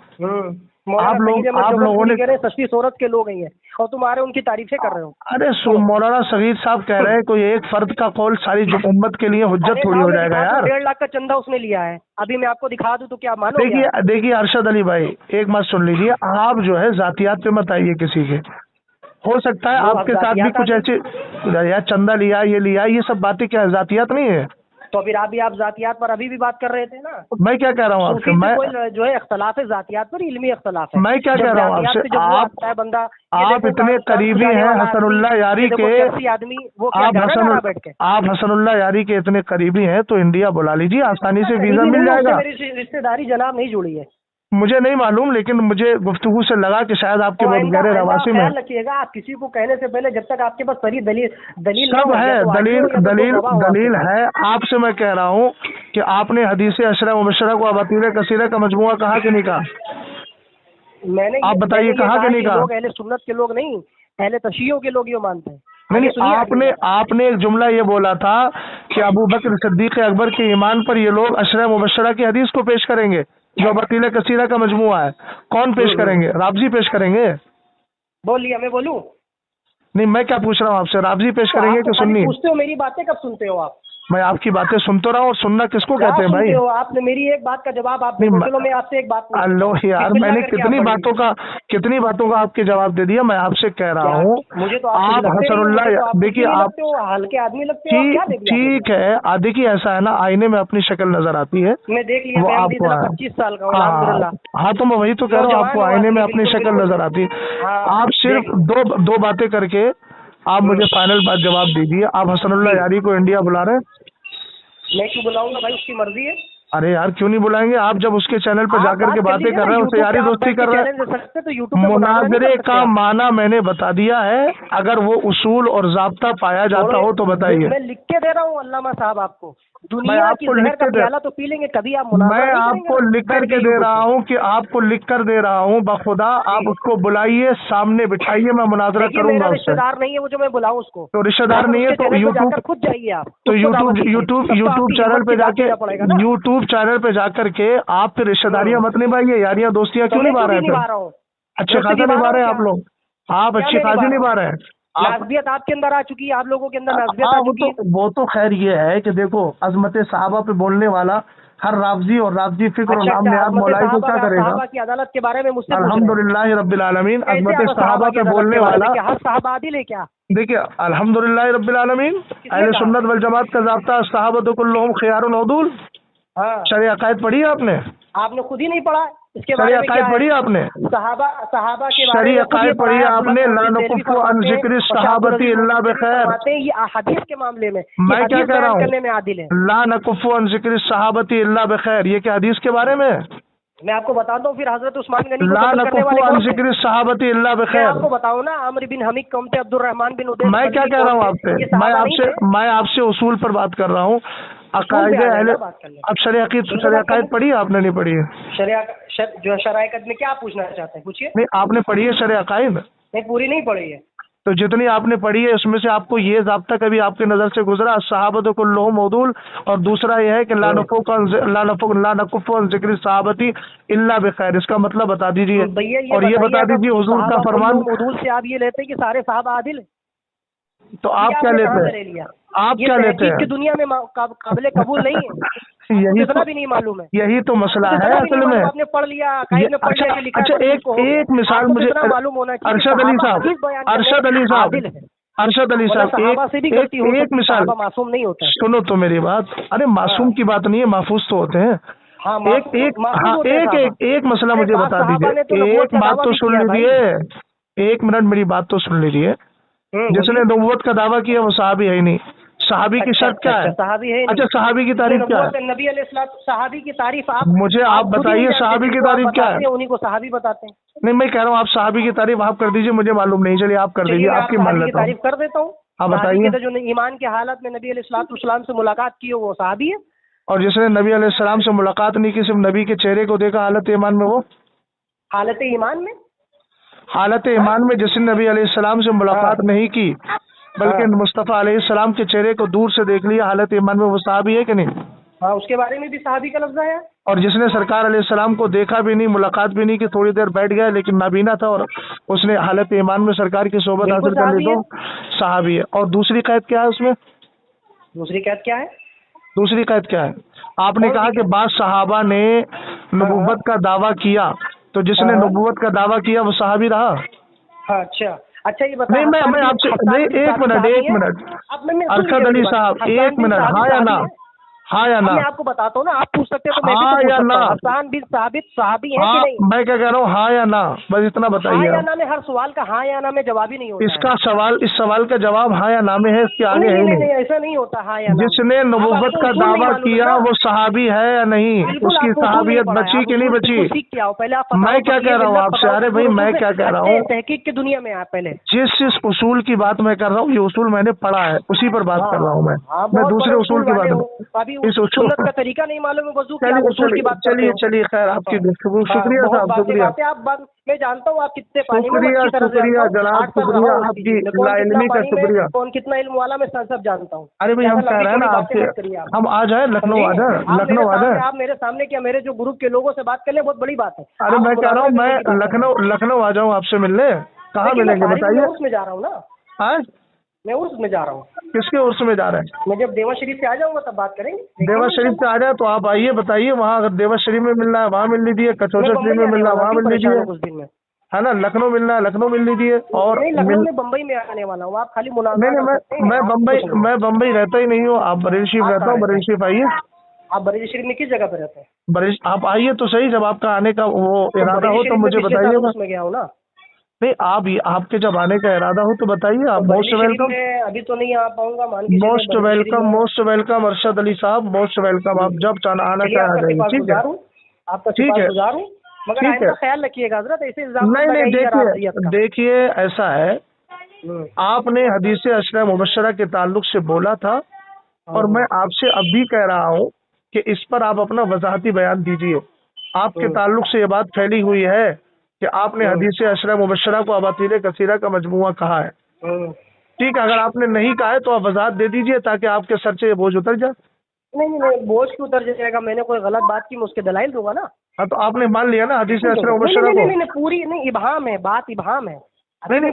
मौलाना सईद अहमद आप लोगों जौगरपुरी ने, कह रहे हैं सस्ती सूरत के लोग ही हैं और तुम आ रहे हो उनकी तारीफें कर रहे हो। अरे मौलाना सगीर साहब कह रहे हैं, कोई एक फर्द का कौल सारी जो उम्मत के लिए हुज्जत अरे थोड़ी लाओ हो मैं जाएगा दिखा दूं, यार। 1.5 लाख का चंदा उसने लिया है। अभी मैं आपको दिखा दूं तो क्या मानोगे आप? देखिए देखिए अरशद अली भाई, एक बात सुन लीजिए, आप जो है जातियात पे मत आइए किसी के। हो सकता है लो अब आपके साथ भी जातियात आ कुछ गई। ऐसे, या चंदा लिया, ये लिया, ये सब बातें क्या है, जातियात नहीं है। तो फिर अभी आप जातियात पर अभी भी बात कर रहे थे ना। मैं क्या कह रहा हूँ आपसे, सूफी से कोई जो है इख्तलाफ है, जातियात पर इल्मी इख्तलाफ है। मैं क्या जब कह रहा हूँ जातियात आपसे, पे जब वो आता है बंदा, ये आप देखो इतने कान करीबी खुजाने हैं वाला आदमी, हसनुल्लाह यारी ये देखो के, चरसी आदमी, वो क्या जाना जा रहा बैठ के? आप हसनुल्लाह यारी के इतने करीबी हैं तो इंडिया बुला लीजिए, आसानी से वीजा करीबी मिल नहीं है, उससे जाएगा। मेरी रिश्तेदारी जनाब नहीं जुड़ी है। मुझे नहीं मालूम, लेकिन मुझे गुफ्तगू से लगा कि शायद आपके तो बहुत आइंदा गहरे आइंदा रवासी में ख्याल रखिएगा, आप किसी को कहने से पहले जब तक आपके पास सही दलील दलील ना सब हो, है, या तो दलील ऑडियो या तो दलील गवाह हो आपके दलील पास। है। आपसे मैं कह रहा हूँ कि आपने हदीस अशरा मुबशरा को अबातील कसीरा का मजमुआ कहा कि नहीं कहा? आप बताइए, मैंने ये कहा कि नहीं कि कहा? लोग अहले सुन्नत के लोग नहीं, अहले तशय्युओ के लोग ये मानते हैं। नहीं आगे नहीं, सुनिए आगे बात। आपने एक जुमला ये बोला था कि अबू बकर सिद्दीक अकबर के ईमान पर ये लोग अशरा मुबशरा की हदीस को पेश करेंगे जो अबातील कसीरा का मजमुआ है। कौन पेश करेंगे? राबजी पेश करेंगे? बोल लिया, मैं बोलूं? नहीं, मैं क्या पूछ रहा हूँ आपसे, राबजी पेश तो करेंगे आप तो कि खाली सुन्नी? पूछते हो, मेरी बातें कब सुनते हो आप? मैं आपकी बातें सुनता रहा हूँ, और सुनना किसको क्या कहते हैं भाई? सुनते हो? आपने मेरी एक बात का जवाब आप दे नहीं, दो। चलो मैं आपसे एक बात पूछता हेलो हूँ, यार, चिल्ला मैंने करके आप कितनी पढ़ेंगे। बातों का आपके जवाब दे दिया। मैं आपसे कह रहा क्या? हूँ, मुझे तो आप आप लगते नहीं हो, हसनुल्लाह, मुझे तो आप कुछ भी देखिए नहीं आप, लगते हो, हल्के आदमी लगते हो आप। ठीक क्या दे दिया आपने ठीक जवाब? है, देखिए ऐसा है ना, आईने में अपनी शक्ल नजर आती है, मैं देख लिया वो फैमिली आपको से, है। 25 साल का हूँ हाँ अल्हम्दुलिल्लाह। हाँ, तो मैं वही तो कह रहा हूँ, आपको नौजवान हूँ आईने में आदमी, अपनी बिल्कुल शक्ल बिल्कुल। नजर आती है। हाँ आप सिर्फ देख। दो बातें करके आप मुझे फाइनल बात जवाब दीजिए। आप हसनुल्लाह जी, यारी को इंडिया बुला रहे हैं? मैं क्यों बुलाऊंगा भाई, उसकी मर्जी है। अरे यार, क्यों नहीं बुलाएंगे? आप जब उसके चैनल पर आप जाकर के बात कर बातें लीजिए कर ना रहे हैं, उससे यूट्यूब पे, यारी आप दोस्ती बैठ के कर रहे चैलेंज दे हैं। सकते तो यूट्यूब पे मुनाजरा नहीं मुनाजरे कर सकते का आप? माना मैंने बता दिया है, अगर वो उसूल और जाब्ता पाया जाता हो तो बताइए। मैं लिख के दे रहा हूँ अल्लामा साहब आपको, मैं दुनिया की आपको लिख जहर का के दे प्याला तो पी लेंगे, कभी आप मुनाजरा मैं नहीं करेंगे आपको ना लिख बैठ करके के दे यूट्यूब रहा पे? हूँ कि आपको लिख कर दे रहा हूँ, बखुदा आप जी, उसको बुलाइए, सामने बिठाइए, मैं मुनाजरा देखिए मेरा करूंगा उससे। रिश्तेदार नहीं है वो जो मैं बुलाऊं उसको। तो रिश्तेदार जाकर नहीं है उसके तो चैनल पे यूट्यूब जाकर खुद जाइए, आप तो उसको दावत दीजिए, तब तो यूट्यूब आपकी चैनल हिम्मत पे की दाद जाके देना पड़ेगा ना। यूट्यूब चैनल पे जाकर के आप फिर रिश्तेदारियां हम्म, मत निभाइए, यारियां दोस्तियां तो क्यों मैं निभा क्यों रहे नहीं हैं निभा फिर? रहा हूँ? मैं अच्छे उससे खासा निभा निभा रहा हूँ रहे हैं आप क्या? लोग, आप क्या अच्छी मैं खासी निभा रहा हूँ? निभा रहे हैं आप। नाज़बियत आपके अंदर आ चुकी है, आप लोगों के अंदर नाज़बियत हाँ, आ चुकी है। वो तो खैर ये है कि देखो, अजमत साहबा पे बोलने वाला हर रावजी और रावजी फिक्र और अच्छा नाम अच्छा, नियाज अज़मत मौलाई को साहबा क्या में आप करेगा? साहबा की अदालत के बारे में मुझसे पूछ रहे हैं? अल्हम्दुलिल्लाह रब्बिल आलमीन, कैसे अजमत आप साहबा साहबा की पे अदालत के बोलने बारे में? वाला, क्या हर साहबा आदिल है क्या? देखिए अल्हम्दुलिल्लाह रब्बिल आलमीन, किसने अहले कहा? सुन्नत वल जमात का ज़ाब्ता सहाबतु कुल्लुहुम खियारुन उदूल। हाँ, शरअ अक़ायद पढ़ी है आपने? आपने खुद ही नहीं पढ़ा इसके बारे शरअ में क्या अक़ायद है? पढ़ी है आपने? सहाबा सहाबा के बारे शरअ में खुद ये अक़ायद पढ़ा पढ़ी है। है अब्दुल्ला आपने? ला देलवी नकुफ़्फ़ु अन फरमाते हैं, ज़िक्रि और शाह अब्दुल सहाबती अज़ीज़ इल्ला देलवी बिखैर। फरमाते हैं ये हदीस के मामले में, ये मैं क्या हदीस कह रहा बयान हूँ? करने में आदिल है। ला नकुफ़्फ़ु अन ज़िक्रि सहाबती इल्ला बिखैर, ये क्या हदीस के बारे में है? मैं आपको बताता हूँ फिर हजरत उस्मान गनी को ला कत्ल करने नकुफ़्फ़ु वाले अन कौन थे। ज़िक्रि सहाबती इल्ला मैं बिखैर। आपको बताऊँ ना, आमिर बिन हमीद कौन थे, अब्दुर्रहमान बिन उदैस मैं क्या बल्ली कह रहा कौन हूँ थे, आपसे? ये सहाबा नहीं थे? मैं आपसे उसूल पर बात कर रहा हूँ, उसूल पे अकायदे आ जाए अहले। ना बात करने। अब शरअ उसूल पे बात अक़ायद करने, पढ़ी है आपने? नहीं पढ़ी है? शरिया जो शरायत में क्या पूछना चाहते हैं पूछिए। नहीं, आपने पढ़ी है शरअ अक़ायद? नहीं, पूरी नहीं पढ़ी है। तो जितनी आपने पढ़ी है उसमें से आपको ये ज़ाब्ता कभी आपके नज़र से गुजरा, सहाबतु कुल्लुहुम उदूल, और दूसरा ये है कि ला नकुफ़्फ़ु अन ज़िक्रि सहाबती इल्ला बिखैर, इसका मतलब बता दीजिए। भैया और ये बताइए, बता अगर दीजिए हुजूर का सहाबा फरमान, कुल्लुहुम उदूल से आप ये लेते हैं कि सारे सहाबा आदिल हैं? तो ये आप क्या आपने कहाँ लेते से ले हैं? लिया? आप ये क्या लेते तहकीक की हैं? दुनिया में काबिल कबूल नहीं है। आपको यही इतना तो भी नहीं मालूम है? यही तो मसला आपको है इतना भी नहीं असल में। मालूम? आपने पढ़ लिया, ये अकायद में पढ़ लिया अच्छा कि लिखा है अच्छा, पढ़ ली उसको हो गया। एक मिसाल आपको तो मुझे, इतना मालूम होना चाहिए कि अरशद अली सहाबा साहब, हदीस बयान करने अरशद अली में साहब, आदिल है, अरशद अली वरना साहब, सहाबा से भी गलती हो एक सकती है, मिसाल, सहाबा मासूम नहीं होता है। सुनो तो मेरी बात। अरे मासूम हाँ की बात नहीं है, महफूज तो होते हैं। हाँ, एक एक महफूज हाँ, होते हैं सहाबा। एक मसला अरे मुझे बात बता सहाबा ने तो दीजिए, नबूवत एक का बात दावा तो भी सुन किया है भाई। लीजिए, एक मिनट मेरी बात तो सुन लीजिए। जिसने बोलिए। नबूवत का दावा किया वो सहाबी है ही नहीं। सहाबी की अच्छा शर्त अच्छा क्या अच्छा, है? सहाबी है अच्छा, नहीं? सहाबी की जिसने तारीफ क्या नबूवत है? नबी अलैहिस्सलाम, सहाबी की तारीफ आप मुझे आप खुद ही नहीं बताइए, जानते, सहाबी की जिनको आप तारीफ क्या बताते है? हैं उन्हीं को सहाबी बताते हैं। नहीं, मैं कह रहा हूँ आप सहाबी की तारीफ आप कर दीजिए, मुझे मालूम नहीं। चलिए आप कर चलिए दीजिए, मैं आप आपकी मान सहाबी की लेता हूँ। तारीफ कर देता हूँ। आप सहाबी बताइए। के जो ईमान की हालत में नबी अलैहिस्सलाम से मुलाकात की हो वो सहाबी है। और जिसने नबी अलैहिस्सलाम से मुलाकात नहीं की, सिर्फ नबी के चेहरे को देखा हालत ईमान में, वो हालत ईमान में? हालत हाँ ईमान में जिसने नबी अलैहिस्सलाम से मुलाकात हाँ नहीं की, बल्कि हाँ मुस्तफ़ा अलैहिस्सलाम के चेहरे को दूर से देख लिया हालत ईमान में, वो सहाबी है कि नहीं? हाँ, उसके बारे में भी सहाबी का लफ्ज़ आया। और जिसने सरकार अलैहिस्सलाम को देखा भी नहीं, मुलाकात भी नहीं की, थोड़ी देर बैठ गया लेकिन नाबीना था और उसने हालत ईमान में सरकार की सोबत बिल्कुल हासिल कर ली, सहाबी है। तो सहाबी है। और दूसरी कैद क्या है उसमें? दूसरी कैद क्या है? दूसरी कैद क्या है? आपने कौन कहा सी कि कैद? बाद सहाबा ने नबुव्वत का दावा किया, तो जिसने हाँ नबुव्वत का दावा किया वो सहाबी रहा? हाँ, अच्छा अच्छा, ये बता, नहीं, मैं आपसे नहीं, एक मिनट अब मैं सुन लीजिए अरशद मेरी अली बात। साहब, हसन एक बिन मिनट, साबित हाँ या सहाबी ना? है? हाँ या अब ना? मैं आपको बताता हूँ ना, आप पूछ सकते हैं तो मैं भी तो हाँ पूछ या सकता ना? हूँ, हसन बिन साबित सहाबी है कि हाँ, नहीं? मैं क्या कह रहा हूँ, हाँ या ना, बस इतना हाँ बताइए या आप। ना में हर सवाल का हाँ या ना में जवाब ही नहीं होता है। इस सवाल का जवाब हाँ या ना में है, इसके आगे नहीं है नहीं ही नहीं नहीं। नहीं, ऐसा नहीं होता हाँ या ना में। जिसने अब नबुव्वत आपको का उसूल नहीं दावा मालूम है किया ना? वो सहाबी है या नहीं, बिल्कुल उसकी आपको उसूल नहीं सहाबियत पढ़ा है। बची आप कि नहीं उसूल बची? बिल्कुल सीख के आओ पहले। आप फतवा मैं क्या कह रहा हूँ आपसे, अरे भाई मैं क्या कह रहा हूँ, तहकीक की दुनिया में आप पहले। जिस उसूल की बात मैं कर रहा हूँ, ये उसूल मैंने पढ़ा है, उसी पर बात कर रहा हूँ मैं। हाँ, मैं बहुत दूसरे बड़े उसूल उसूल की बात वाले हो। नहीं, अभी इस उसूल, सुन्नत का तरीका नहीं मालूम है वजू की, आप चलिए उसूल की बात करते हो। चलिए खैर, आपकी गुफ्तगू, हाँ, शुक्रिया बहुत साहब, बातें शुक्रिया बातें आप बात, मैं जानता हूँ आप कितने पानी में, मैं शुक्रिया अच्छी तरह से जानता शुक्रिया हूँ। जनाब, 8 साल रहा शुक्रिया हूँ इस आपकी चीज़ में, कौन कितना लाइल्मी का, पानी में, शुक्रिया। कौन कितना इल्म वाला, मैं सब जानता हूँ। अरे भाई, हम ज्यादा कह लंबी रहे हैं चौड़ी ना बातें आपके, मत करिए आप। हम आ जाए लखनऊ, आ जाए लखनऊ, आ जाए। आप मेरे सामने क्या, मेरे जो ग्रुप के लोगों से बात कर ले, बहुत बड़ी बात है। अरे आप मैं कह रहा हूँ, मुनाज़रा मैं करने की बात कर रहे हैं। लखनऊ आ जाऊँ आपसे मिलने, कहाँ देखिए मैं मिलेंगे फारिग बताइए? में उसमें जा रहा हूँ ना। हाँ, मैं उर्स में जा रहा हूँ। किसके उर्स में जा रहे हैं? मैं जब देवा शरीफ से आ जाऊंगा तब बात करेंगे। देवा शरीफ से आ जाए तो आप आइए, बताइए वहाँ अगर देवा शरीफ में मिलना है वहाँ मिल लीजिए, कचौचा शरीफ में मिलना है वहाँ मिल लीजिए, कुछ दिन में है ना। लखनऊ मिलना है लखनऊ मिल लीजिए। और नहीं, लखनऊ में बम्बई में आने वाला हूँ, आप खाली मुलाकात नहीं, कर सकते हैं। मैं बम्बई रहता ही नहीं हूँ, आप बरेली शरीफ रहता हूँ, बरेली शरीफ आइए। आप बरेली शरीफ में किस जगह पे रहते हैं? बरेली आप आइए तो सही, जब आपका आने का वो इरादा हो तो मुझे बताइएगा। मैं गया हूँ ना। नहीं, आपके जब आने का इरादा हो तो बताइए, आप मोस्ट वेलकम। अभी तो नहीं आ पाऊंगा, मोस्ट वेलकम अरशद अली साहब, मोस्ट वेलकम। आप जब आना चाहे आ जाइए, ठीक है। आपका ठीक है, मगर ठीक है, ख्याल रखिएगा हजरत, ऐसे इल्जाम नहीं, देखिए ऐसा है, आपने हदीस अशरा मुबशरा के ताल्लुक से बोला था और मैं आपसे अब भी कह रहा हूँ कि इस पर आप अपना वजाहती बयान दीजिए। आपके ताल्लुक से ये बात फैली हुई है कि आपने हदीस अशरा मुबशरा को अबातिल कसीरा का मजमुआ कहा है। ठीक है, अगर आपने नहीं कहा है तो आप वजाहत दे दीजिए ताकि आपके सर से ये बोझ उतर जाए। नहीं, बोझ क्यों उतर जाएगा? मैंने कोई गलत बात की, मैं उसके दलाइल दूंगा ना। हाँ, तो आपने मान लिया ना हदीस अशरा मुबशरा को? नहीं, पूरी नहीं, इबाम है, बात इबाम है। नहीं,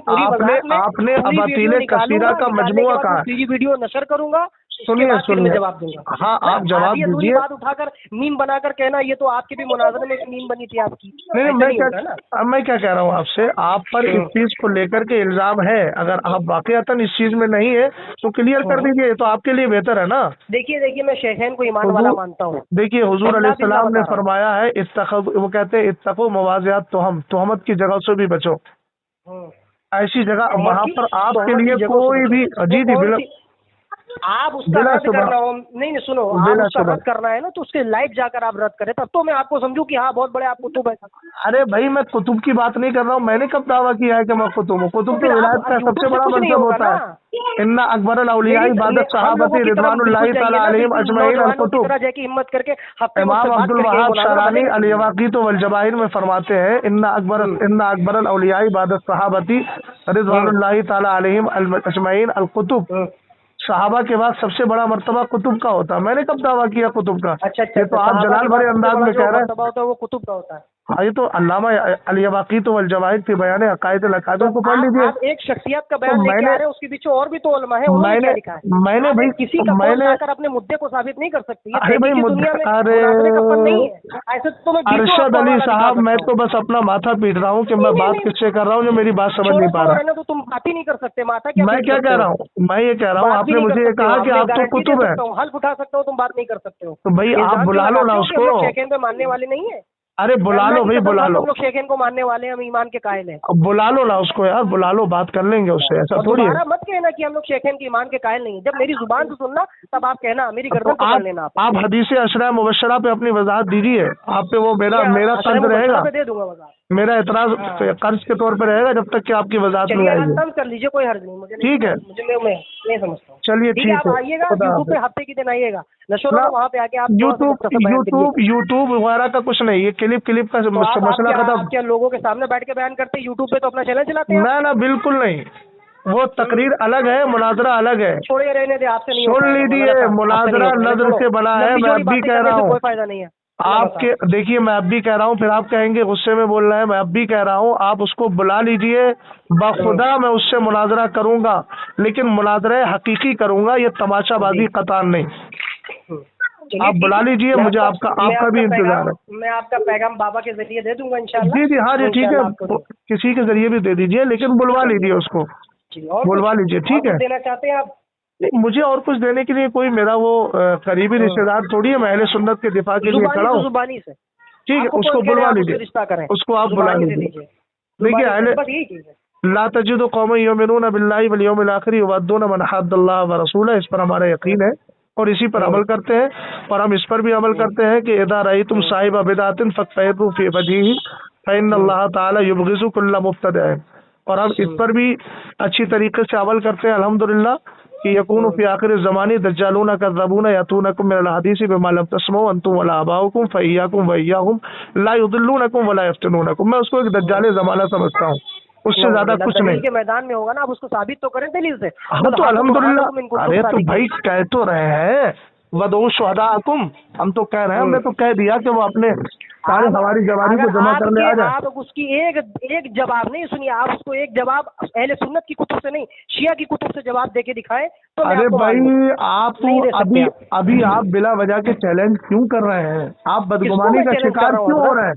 आपने अबातिल कसीरा का मजमुआ कहा है। वीडियो नशर करूंगा, सुनिए जवाब दूंगा। हाँ, आप जवाब दीजिए। बात उठाकर मीम बनाकर कहना ये तो आपके भी मुनाजरे में मीम बनी थी आपकी। नहीं, मैं क्या कह रहा हूँ आपसे, आप पर इस चीज को लेकर के इल्जाम है, अगर आप वाकईतन इस चीज में नहीं है तो क्लियर कर दीजिए, तो आपके लिए बेहतर है ना। देखिए मैं शेखैन को ईमान वाला मानता हूँ। देखिए हुजूर अलैहिस्सलाम ने फरमाया है, वो कहते हैं इत्तक़ू मवाज़ियात तोहमत की जगह से भी बचो। ऐसी जगह वहाँ पर आपके लिए कोई भी जी आप उसका रद्द करना हो, नहीं सुनो, आप उसका रद्द करना है ना तो उसके लाइव जाकर आप रद्द करें, तब तो मैं आपको समझूं कि हाँ बहुत बड़े आप कुतुब है। अरे भाई, मैं कुतुब की बात नहीं कर रहा हूँ, मैंने कब दावा किया है कि मैं कुतुब हूँ? कुतुब तो विलायत का सबसे बड़ा मनसब होता है। इन्ना अकबर अल-औलिया इबादत सहाबती रिदवानुल्लाहि तआला अलैहिम अजमईन अल-कुतुब। हिम्मत करके इमाम अब्दुल वहाब शरानी अल-यवाक़ीत वल जवाहिर में फरमाते हैं, इन्ना अकबर अल-औलिया इबादत सहाबती रिदवानुल्लाहि तआला अलैहिम अजमईन अल-कुतुब। सहाबा के बाद सबसे बड़ा मर्तबा कुतुब का होता है। मैंने कब दावा किया कुतुब का? अच्छा, ये तो आप जलाल भरे अंदाज में कह रहे हैं वो कुतुब का होता है। हाँ, ये तो अल्लामा अल-यवाक़ीत वल जवाहिर के बयान अक़ाइद अल-अक़ाइद को पढ़ लीजिए। आप एक शख्सियत का बयान लेके आ रहे हैं, उसके पीछे और भी तो उलमा है, उन्होंने क्या लिखा है? मैंने भाई किसी का कौल लाकर अपने मुद्दे को साबित नहीं कर सकती। अरे भाई दुनिया में नहीं है ऐसे तो। मैं अरशद अली साहब, मैं तो बस अपना माथा पीट रहा हूँ कि मैं बात किससे कर रहा हूँ जो मेरी बात समझ नहीं पा रहा। तो तुम बात ही नहीं कर सकते, माथा क्या? मैं क्या कह रहा हूँ? मैं ये कह रहा हूँ, आपने मुझे ये कहा कि आप तो कुतुब है, हल्फ उठा सकता हूँ, तुम बात नहीं कर सकते हो। तो भाई आप बुला लो ना उसको। शेखैन पे मानने वाले नहीं है। अरे बुला लो भाई, बुला लो। हम लोग शेखैन को मानने वाले हैं, हम ईमान के कायल हैं। बुला लो ना उसको यार, बुला लो, बात कर लेंगे उससे, ऐसा थोड़ी है। मत कहना कि हम लोग शेखैन के ईमान के कायल नहीं। जब मेरी जुबान से सुनना तब आप कहना, मेरी गर्दन पकड़ लेना। आप हदीस अशरा मुबशरा पे अपनी वजाहत दीजिए। आप पे वो मेरा तंज रहेगा, दे दूंगा वजाहत। मेरा एतराज कर्ज के तौर पर रहेगा जब तक कि आपकी वजाहत नहीं आएगी। कर लीजिए, कोई हर्ज नहीं, मुझे ठीक है, मैं नहीं समझता हूँ। चलिए ठीक है, आप आइएगा यूट्यूब पे, हफ्ते के दिन आइएगा वहाँ पे आके आप यूट्यूब वगैरह का कुछ नहीं, ये क्लिप का मसला खत्म। क्या लोगों के सामने बैठ के बयान करते हैं? यूट्यूब पे तो अपना चैनल चलाते हैं ना, बिल्कुल नहीं, वो तकरीर अलग है, मुनाजरा अलग है। छोड़े रहने दे, आपसे नहीं सुन लीजिए, मुनाजरा नज़र से बना है। मैं अब भी कह रहा हूँ, कोई फायदा नहीं है आपके। देखिए मैं अब भी कह रहा हूँ, फिर आप कहेंगे गुस्से में बोल रहे हैं। मैं अब भी कह रहा हूँ, आप उसको बुला लीजिए, बाखुदा मैं उससे मुनाजरा करूंगा, लेकिन मुनाजरा हकीकी करूंगा, ये तमाशाबाजी कतान नहीं। आप बुला लीजिए, मुझे आपका भी इंतजार है। मैं आपका पैगाम बाबा के जरिए दे दूंगा इंशाल्लाह। जी हाँ जी, ठीक है, किसी के जरिए भी दे दीजिए, लेकिन बुलवा लीजिए उसको, बुलवा लीजिए, ठीक है। देना चाहते हैं आप? मुझे और कुछ देने के लिए कोई मेरा वो करीबी रिश्तेदार थोड़ी है। मैं अहले सुन्नत के दिफा के लिए खड़ा हूँ। जुबानी से ठीक है, उसको बुलवा लीजिए, उसको आप बुला लीजिए। देखिए अहले ला तजिदु कौमन युमिनूना बिल्लाहि वल यौमिल आखिर युवद्दूना मन हद्दल्लाह व रसूलहु, इस पर हमारा यकीन है और इसी पर अमल करते हैं। और हम इस पर भी अमल करते हैं कि इदा रअयतुम साहिब बिदअतिन फक़फ़िरू फी वजहिही फ़इन्नल्लाह तआला युबग़िज़ु कुल्ल मुब्तदिअ। और हम इस पर भी अच्छी तरीके से अमल करते हैं अल्हम्दुलिल्लाह कि यकूनु फी आखिर ज़मानी दज्जालूना कज़्ज़बूना यातूनकुम मिनल हदीसी बिमा लम तस्मऊ अंतुम वला आबाउकुम फ़इय्याकुम व इय्याहुम ला युदिल्लूनकुम वला यफ्तिनूनकुम। मैं उसको एक दज्जाले ज़माना समझता हूँ, उससे ज्यादा कुछ नहीं। के मैदान में होगा ना, आप उसको साबित तो करें दलील से। हम तो अल्हम्दुलिल्लाह, अरे तो भाई कह तो रहे हैं वदऊ शुहदाकुम, हम तो कह रहे हैं, हमने तो कह दिया कि वो अपने सारे हमारी जवानी को जमा करने आ जाए। आप उसकी एक जवाब नहीं, सुनिए, आप उसको एक जवाब अहले सुन्नत की कुतुब से नहीं, शिया की कुतुब से जवाब देके दिखाएं तो मैं अरे आपको भाई, आप नहीं दे सकते। अभी आप बिला वजह के चैलेंज क्यों कर रहे हैं? आप बदगुमानी का शिकार क्यों हो रहे हैं?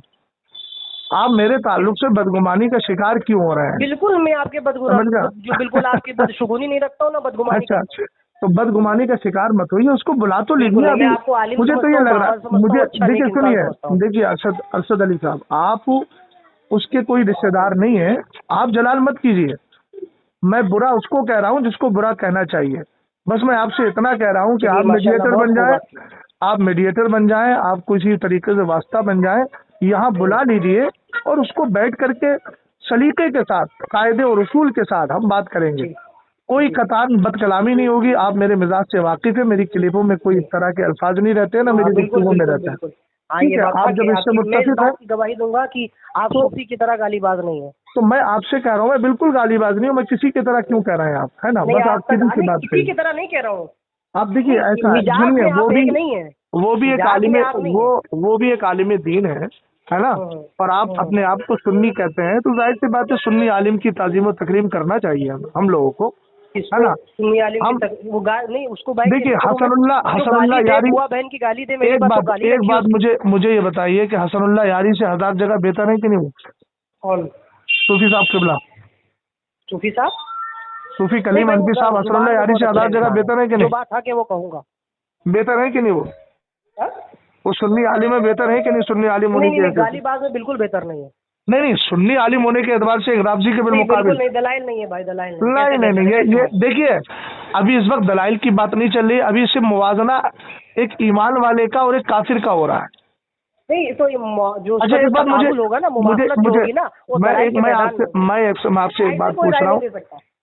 आप मेरे ताल्लुक से बदगुमानी का शिकार क्यों हो रहे हैं? बिल्कुल मैं आपके बिल्कुल आपकी बदशुगुनी नहीं रखता हूँ ना बदगुमानी। अच्छा, तो बदगुमानी का शिकार मत होइए, उसको बुला तो लीजिए। अभी मुझे तो ये लग रहा है, मुझे देखिए, सुनिए, देखिए अरशद अली साहब, आप उसके कोई रिश्तेदार नहीं है, आप जलाल मत कीजिए। मैं बुरा उसको कह रहा हूँ जिसको बुरा कहना चाहिए। बस मैं आपसे इतना कह रहा हूँ कि आप मीडिएटर बन जाए, आप मीडिएटर बन जाएं, आप किसी तरीके से वास्ता बन जाएं, यहाँ बुला लीजिए और उसको बैठ करके सलीके के साथ, कायदे और उसूल के साथ हम बात करेंगे। कोई कतार बदकलामी नहीं होगी। आप मेरे मिजाज से वाकिफ है, मेरी क्लिपों में कोई इस तरह के अल्फाज नहीं रहते हैं, ना मेरी गुफ्तगू में रहता है। ठीक है, आप जब इससे मुत्तफिक हैं, गवाही दूंगा कि आप सूफी की तरह गालीबाज नहीं है। तो मैं आपसे कह रहा हूँ, मैं बिल्कुल गालीबाज नहीं हूँ। मैं किसी की तरह क्यों कह रहे हैं आप, है ना? बस आप किसी बात किसी की तरह नहीं कह रहा हूँ। आप देखिए, ऐसा सुनिए, वो भी एक आलिम दीन है ना? और आप अपने आप को सुन्नी कहते हैं, तो जाहिर सी बात है सुन्नी आलिम की ताजीम और तकरीम करना चाहिए हम लोगों को, है ना? नहीं उसको देखिए, हसनुल्लाह यारी, बहन की गाली दे, एक बात मुझे ये बताइए कि हसनुल्लाह यारी से 1000 जगह बेहतर है कि नहीं? कौन? सूफी साहब किबला, सूफी कलीम हनफी साहब हसनुल्लाह यारी से 1000 जगह बेहतर है कि नहीं? बात है कि वो कहूँगा बेहतर है कि नहीं? वो सुन्नी आलिम में बेहतर है कि नहीं? सुन्नी आलिम होने के गालीबाज में बिल्कुल बेहतर नहीं है। नहीं, सुन्नी आलिम होने के एतबार से एक राफजी के बिलमुकाबिल नहीं, दलाइल नहीं है भाई, दलाइल नहीं। ये देखिए, अभी इस वक्त दलाइल की बात नहीं चल रही, अभी सिर्फ मुवाजना एक ईमान वाले का और एक काफिर का हो रहा है। नहीं तो जो अच्छा, एक बात मुझे मैं आपसे एक बात पूछ रहा हूँ।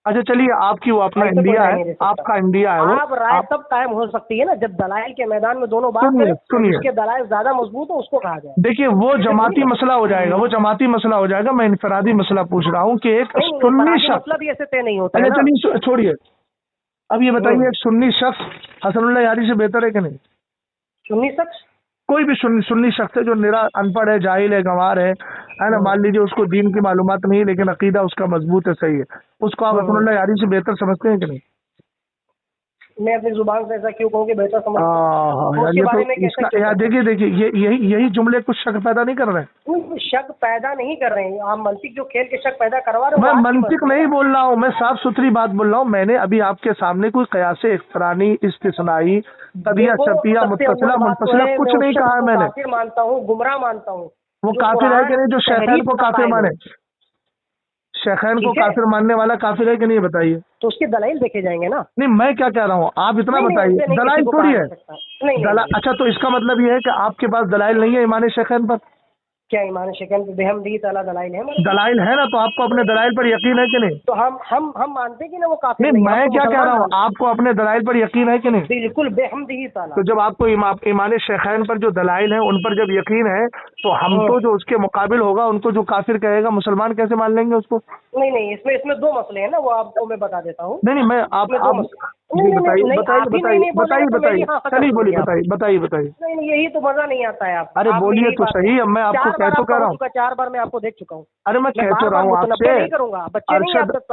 अच्छा चलिए, आपकी वो अपना इंडिया है, आपका इंडिया है, आप राय तब कायम हो सकती है ना जब दलाइल के मैदान में दोनों बात करें, उसके दलाइल ज्यादा मजबूत हो उसको कहा जाए। देखिए, वो जमाती मसला हो जाएगा, मैं इनफरादी मसला पूछ रहा हूँ कि एक सुन्नी शख्स, मतलब ऐसे तय नहीं होता है। चलिए छोड़िए, अब ये बताइए, एक सुन्नी शख्स हसनुल्लाह यारी से बेहतर है कि नहीं? सुन्नी शख्स, कोई भी सुन्नी शख्स है जो निरा अनपढ़ है, जाहिल है, गंवार है ना, मान लीजिए उसको दीन की मालूमात नहीं है लेकिन अकीदा उसका मजबूत है, सही है, उसको आप हसनुल्लाह यारी से बेहतर समझते हैं कि नहीं? मैं अपनी जुबान से ऐसा क्यों कहूँ कि बेहतर समझते हैं? देखिए, यही जुमले कुछ शक पैदा नहीं कर रहे हैं? शक पैदा नहीं कर रहे हैं आप, मंतिक जो खेल के शक पैदा करवा रहे हो। मैं मंतिक नहीं बोल रहा हूँ, मैं साफ सुथरी बात बोल रहा हूँ। मैंने अभी आपके सामने कोई कयासे इख्तरानी, इस्तिस्नाई, तदिया शर्तिया, मुत्तसिला, मुनफसिला कुछ नहीं कहा है मैंने। काफिर मानता हूँ, गुमराह मानता हूँ। वो काफिर है कि नहीं जो शैतान को काफिर माने? शेखैन को काफिर मानने वाला काफिर है कि नहीं, बताइए? तो उसके दलाइल देखे जाएंगे ना। नहीं, मैं क्या कह रहा हूँ, आप इतना बताइए, दलाइल थोड़ी है। अच्छा, तो इसका मतलब ये है कि आपके पास दलाइल नहीं है ईमान शेखैन पर? क्या ईमान शेखैन पे बेहमदी ताला दलाइल है? दलाइल है ना, तो आपको अपने दलाइल पर यकीन है कि नहीं? तो हम मानते हैं कि ना वो काफिर नहीं, मैं क्या कह रहा हूँ, आपको अपने दलाइल पर यकीन है कि नहीं? बिल्कुल, बेहमदी ताला। तो जब आपको ईमान शेखैन पर जो दलाइल है उन पर जब यकीन है, तो हम तो जो उसके मुकाबिल होगा उनको जो काफिर कहेगा, मुसलमान कैसे मान लेंगे उसको? नहीं, इसमें दो मसले हैं ना, वो आपको मैं बता देता हूँ। नहीं, मैं आप बताइए, चलिए बोलिए, बताइए। नहीं, यही तो मजा नहीं आता है आप। अरे बोलिए तो सही, अब मैं आपको कह तो कह रहा हूँ। 4 बार मैं आपको देख चुका हूँ। अरे मैं कह तो रहा हूँ आपसे,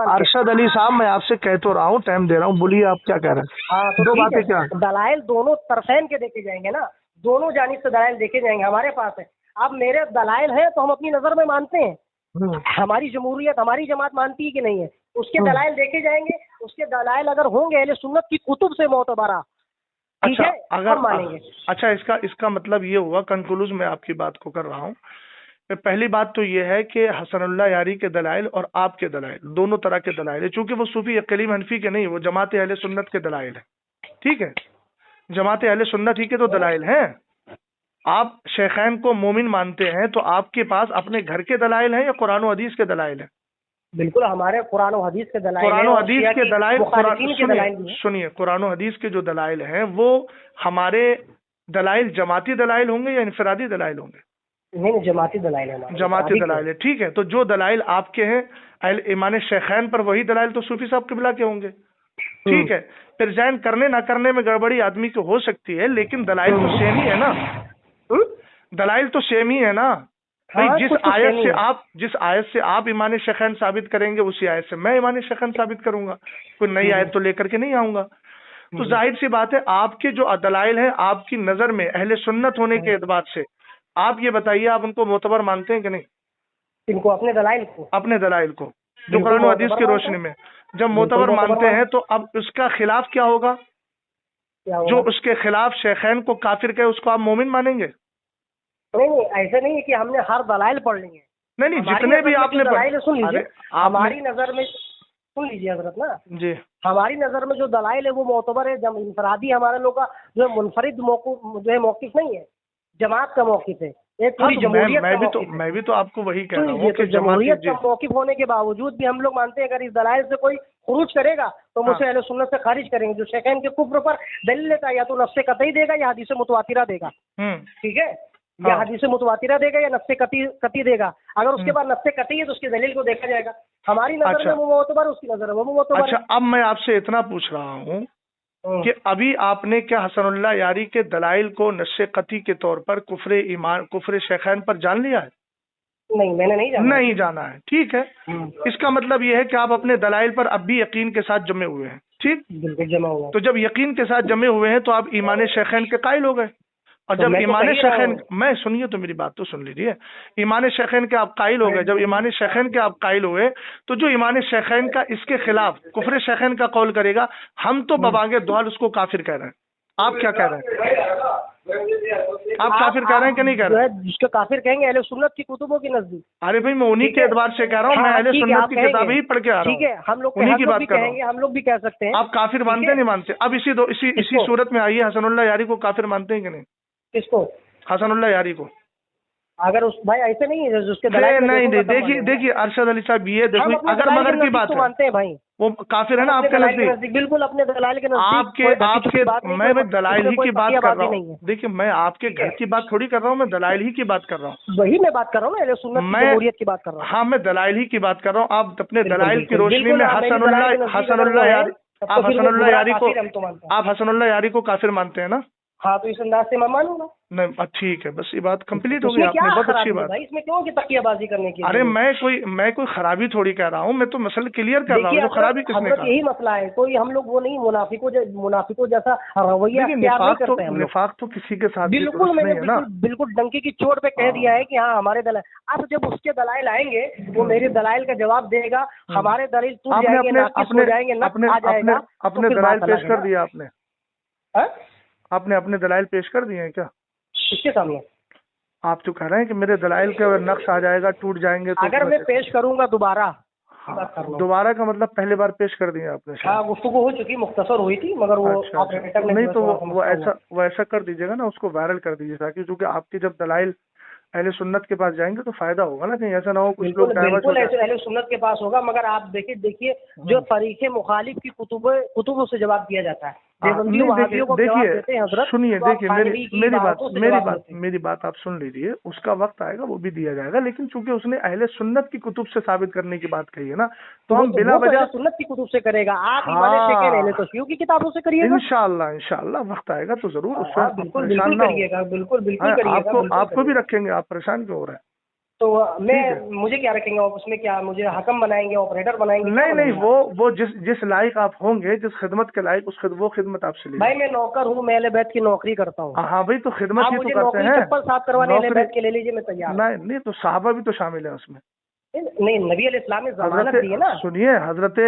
अरशद अली साहब, मैं आपसे कह तो रहा हूँ, टाइम दे रहा हूँ, बोलिए आप क्या कह रहे हैं? हाँ, तो दो बातें क्या? दलाइल दोनों तरफैन के देखे जाएंगे ना, दोनों जानिब से दलाइल देखे जाएंगे, हमारे पास है। अब मेरे दलाइल है तो हम अपनी नजर में मानते हैं, हमारी जमहूरियत, हमारी जमात मानती है कि नहीं है, उसके दलाइल देखे जाएंगे। उसके दलाइल अगर होंगे अहले सुन्नत की कुतुब से मोतबरा, ठीक है, अगर मानेंगे। अच्छा, इसका मतलब ये हुआ, कंक्लूजन में आपकी बात को कर रहा हूँ। पहली बात तो ये है कि हसनुल्लाह यारी के दलाइल और आपके दलाइल दोनों तरह के दलाइल है, चूंकि वो सूफी कलीम हनफी के नहीं, वो जमात अहले सुन्नत के दलाइल है। ठीक है, जमात अहले सुन्नत ही के तो दलाइल हैं। आप शेखैन को मोमिन मानते हैं, तो आपके पास अपने घर के दलाइल हैं या कुरान और हदीस के दलाइल हैं? बिल्कुल, हमारे कुरान और हदीस के दलाइल, कुरान और हदीस के दलाइल, सुनिए, कुरान और हदीस के जो दलाइल हैं वो हमारे दलाइल जमाती दलाइल होंगे या इनफरादी दलाइल होंगे? नहीं, जमाती दलाइल है। जमाती दलाइल है, ठीक है। तो जो दलाइल आपके हैं ईमान शेखैन पर, वही दलाइल तो सूफी साहब किबला के होंगे, ठीक है। प्रेजेंट करने ना करने में गड़बड़ी आदमी को हो सकती है, लेकिन दलाइल तो सेम ही है ना। दलाइल तो सेम ही है ना भाई। हाँ, जिस कुछ तो आयत सेम ही से है। आप ईमान शेखैन साबित करेंगे, उसी आयत से मैं ईमान शेखैन साबित करूंगा। कोई नई आयत तो लेकर के नहीं आऊंगा। तो जाहिर सी बात है, आपके जो दलाइल है आपकी नजर में अहले सुन्नत होने के एतबार से, आप ये बताइए, आप उनको मोतबर मानते हैं कि नहीं? इनको अपने दलाइल को, अपने दलाइल को जो बिल्कुल कुरान और हदीस मोतबर की मानते रोशनी हैं। में जब बिल्कुल मोतबर मोतबर मानते हैं, मानते तो अब उसका खिलाफ क्या होगा? क्या जो होगा? उसके खिलाफ शेखैन को काफिर कहे, उसको आप मोमिन मानेंगे? नहीं नहीं, ऐसे नहीं है कि हमने हर दलाइल पढ़ ली है। नहीं नहीं, हमारी जितने नजर भी में जो आपने दलाइल है, सुन लीजिए, अरे आपने हमारी नजर में, सुन लीजिए हजरत ना, जी हमारी नजर में जो दलाइल है वो मोतबर है। जब इंफरादी हमारे लोग का जो है मुनफरिद मौकूफ जो है मौकिफ नहीं है, जमात का मौकिफ है, एक हाँ, पूरी तो जमहूरियत का मौकिफ है। मैं भी तो आपको वही कह सुन रहा हूँ लीजिए, तो कि जमाती जमहूरियत जी। का मौकिफ होने के बावजूद भी हम लोग मानते हैं अगर इस दलाइल से कोई खुरूज करेगा तो हम उसे अहले सुन्नत से खारिज करेंगे। जो शेखैन के कुफ्र पर दलील लेता है, या तो नफ्स कतई देगा या हदीस मुतवातिरा देगा, ठीक है, या हाँ। हदीस मुतवातिरा देगा या नफ्स कती देगा। अगर उसके बाद नफ्स कती है तो उसकी दलील को देखा जाएगा। हमारी नजर अच्छा। में वो मोतबर, उसकी नजर में वो मोतबर अच्छा, अब मैं आपसे इतना पूछ रहा हूँ कि अभी आपने क्या हसनुल्लाह यारी के दलाइल को नस्से कती के तौर पर कुफ्र शेखैन पर जान लिया है? नहीं, मैंने नहीं जाना। नहीं जाना है, ठीक है। इसका मतलब यह है कि आप अपने दलाइल पर अब भी यकीन के साथ जमे हुए हैं, ठीक? बिल्कुल जमा हुआ। तो जब यकीन के साथ जमे हुए हैं तो आप ईमान शेखैन के कायल हो गए। और तो जब मैं तो ईमान कह ही रहा शेखैन, हूँ। मैं सुनिए तो मेरी बात तो सुन लीजिए, ईमान शेखैन के आप कायल हो गए। जब ईमान शेखैन के आप कायल हुए तो जो ईमान शेखैन का इसके खिलाफ कुफ्र शेखैन का कौल करेगा, हम तो बबांगे दुआल उसको काफिर कह रहे हैं। आप क्या कह रहे हैं? आप काफिर कह रहे हैं कि नहीं कह रहे हैं? जिसको काफिर कहेंगे अहले सुन्नत की कुतुबों की नजदीक। अरे भाई, मैं उन्हीं ठीक के है। एतबार से कह रहा हूँ, मैं हाँ, अहले ठीक है, सुन्नत आप की कहेंगे। किताबें ही पढ़ के आ रहा ठीक है, हूँ, हम लोग उन्हीं की हम लोग बात भी कर रहा हूँ। कहेंगे, हम लोग भी कह सकते हैं। आप काफिर मानते हैं नहीं मानते? अब इसी सूरत में आइए, हसनुल्लाह यारी को काफिर मानते हैं कि नहीं? किसको? हसनुल्लाह यारी को। अगर उस भाई ऐसे नहीं है, उसके दलाइल में नहीं, देखूंगा तब देखिए मानेंगे। देखिए अरशद अली साहब, ये हम देखो, अपने अगर दलाइल मगर के की नजदीक बात तो है, मानते हैं भाई। वो काफिर है ना हम अपने आपके दलाइल के नजदीक? नजदीक, बिल्कुल अपने दलाइल के नजदीक। आपके कोई धक्की आपके चुकी बात नहीं, मैं कोई दलाइल ही कोई की बात कर रहा तकियाबाजी हूँ। नहीं है। देखिए, मैं आपके घर की बात थोड़ी कर रहा हूँ, मैं दलाइल ही की बात कर रहा हूँ। वही मैं बात कर रहा हूँ ना, अहले सुन्नत की मैं जमहूरियत की बात कर रहा हूँ। हाँ, मैं दलाइल ही की बात कर रहा हूँ। आप अपने बिल्कुल, दलाइल की बिल्कुल, रोशनी बिल्कुल, में आप मेरी दलाइल के नजदीक अगर वो है, तब तो आप फिर वो हसनुल्लाह बुरा यारी को काफिर हम तो मानते हैं। आप हसनुल्लाह यारी को काफिर मानते हैं ना? हाँ, तो इस अंदाज से मैं मानूंगा। नहीं, ठीक है, बस ये बात कंप्लीट हो गई इसमें क्या आपने, बहुत अच्छी खराबी है बात। भाई? इसमें क्यों की तकियाबाजी करने की? अरे मैं कोई खराबी थोड़ी कह रहा हूँ, मैं तो मसल क्लियर कर रहा हूँ, जो खराबी किसने हजरत कहा? यही मसला है। कोई हम लोग वो नहीं, मुनाफिकों जैसा रवैया देखिए, अख्तियार नहीं करते हैं हम लोग। निफाक तो किसी के साथ भी बिल्कुल, दुरुस्त मैंने नहीं है ना। बिल्कुल डंके की चोट पे कह दिया है कि हाँ हमारे दलाइल। अब जब उसके दलाइल आएंगे, वो मेरे दलाइल का जवाब देगा, हमारे दलील टूट जाएंगे, नाकिस हो जाएंगे, नक्स आ जाएगा, तो अपने फिर दलाइल बात पेश अलग है कर ना। दिया आपने? हाँ? आपने अपने दलाइल पेश कर दिए हैं क्या? किसके सामने? आप तो कह रहे हैं कि मेरे दलाइल के नक्श आ जाएगा, टूट जाएंगे, तो अगर मैं पेश करूंगा दोबारा, हाँ, दोबारा का मतलब पहले बार पेश कर दिए आपने शायद। हाँ, गुफ्तगू हो चुकी, मुख्तसर हुई थी, मगर वो अच्छा, ऑपरेटर ने नहीं तो जो है वो ऐसा कर दीजिएगा ना, उसको वायरल कर दीजिए, ताकि क्योंकि आपकी जब दलाइल अहले सुन्नत के पास जाएंगे तो फायदा होगा ना, कहीं ऐसा ना हो कुछ लोग बिल्कुल डाइवर्ट हो बिल्कुल जाए। ऐसे अहले सुन्नत के पास होगा, मगर आप देखिए जो तरीके मुखालिफ की कुतुबों से जवाब दिया जाता है। देवबंदियों वहाबियों को जवाब देते हैं हजरत। सुनिए, तो आप देखिए खानवी की इबारतों से जवाब देते हैं। मेरी बात आप सुन लीजिए, उसका वक्त आएगा वो भी दिया जाएगा, लेकिन चूंकि उसने अहले सुन्नत की कुतुब से साबित करने की बात कही है ना, तो हम बिला वो वजह अहले सुन्नत की कुतुब से करेगा। आप हाँ, ईमान शेखैन अहले तशय्युअ की किताबों से करिएगा। इंशाअल्लाह वक्त आएगा तो जरूर, उससे हाँ, आप बिल्कुल परेशान बिल्कुल ना हो। करिएगा, बिल्कुल बिल्कुल हाँ, करिएगा। आपको भी रखेंगे, आप परेशान क्यों हो रहे हैं? तो मुझे क्या रखेंगे आप उसमें? क्या मुझे हकम बनाएंगे, ऑपरेटर बनाएंगे? नहीं, वो जिस लायक आप होंगे, जिस खिदमत के लायक, वो खिदमत आपसे लीजिए। भाई मैं नौकर हूँ, मैं अहले बैत की नौकरी करता हूँ। हाँ भाई, तो खिदमत ही तो करते नौकरी हैं। चप्पल साफ करवाने अहले बैत के ले लीजिए, मैं तैयार हूँ। नहीं, तो साहबा भी तो शामिल है उसमें। नहीं, नबी अलैहिस्सलाम ने जमानत दी है ना। सुनिए, हजरत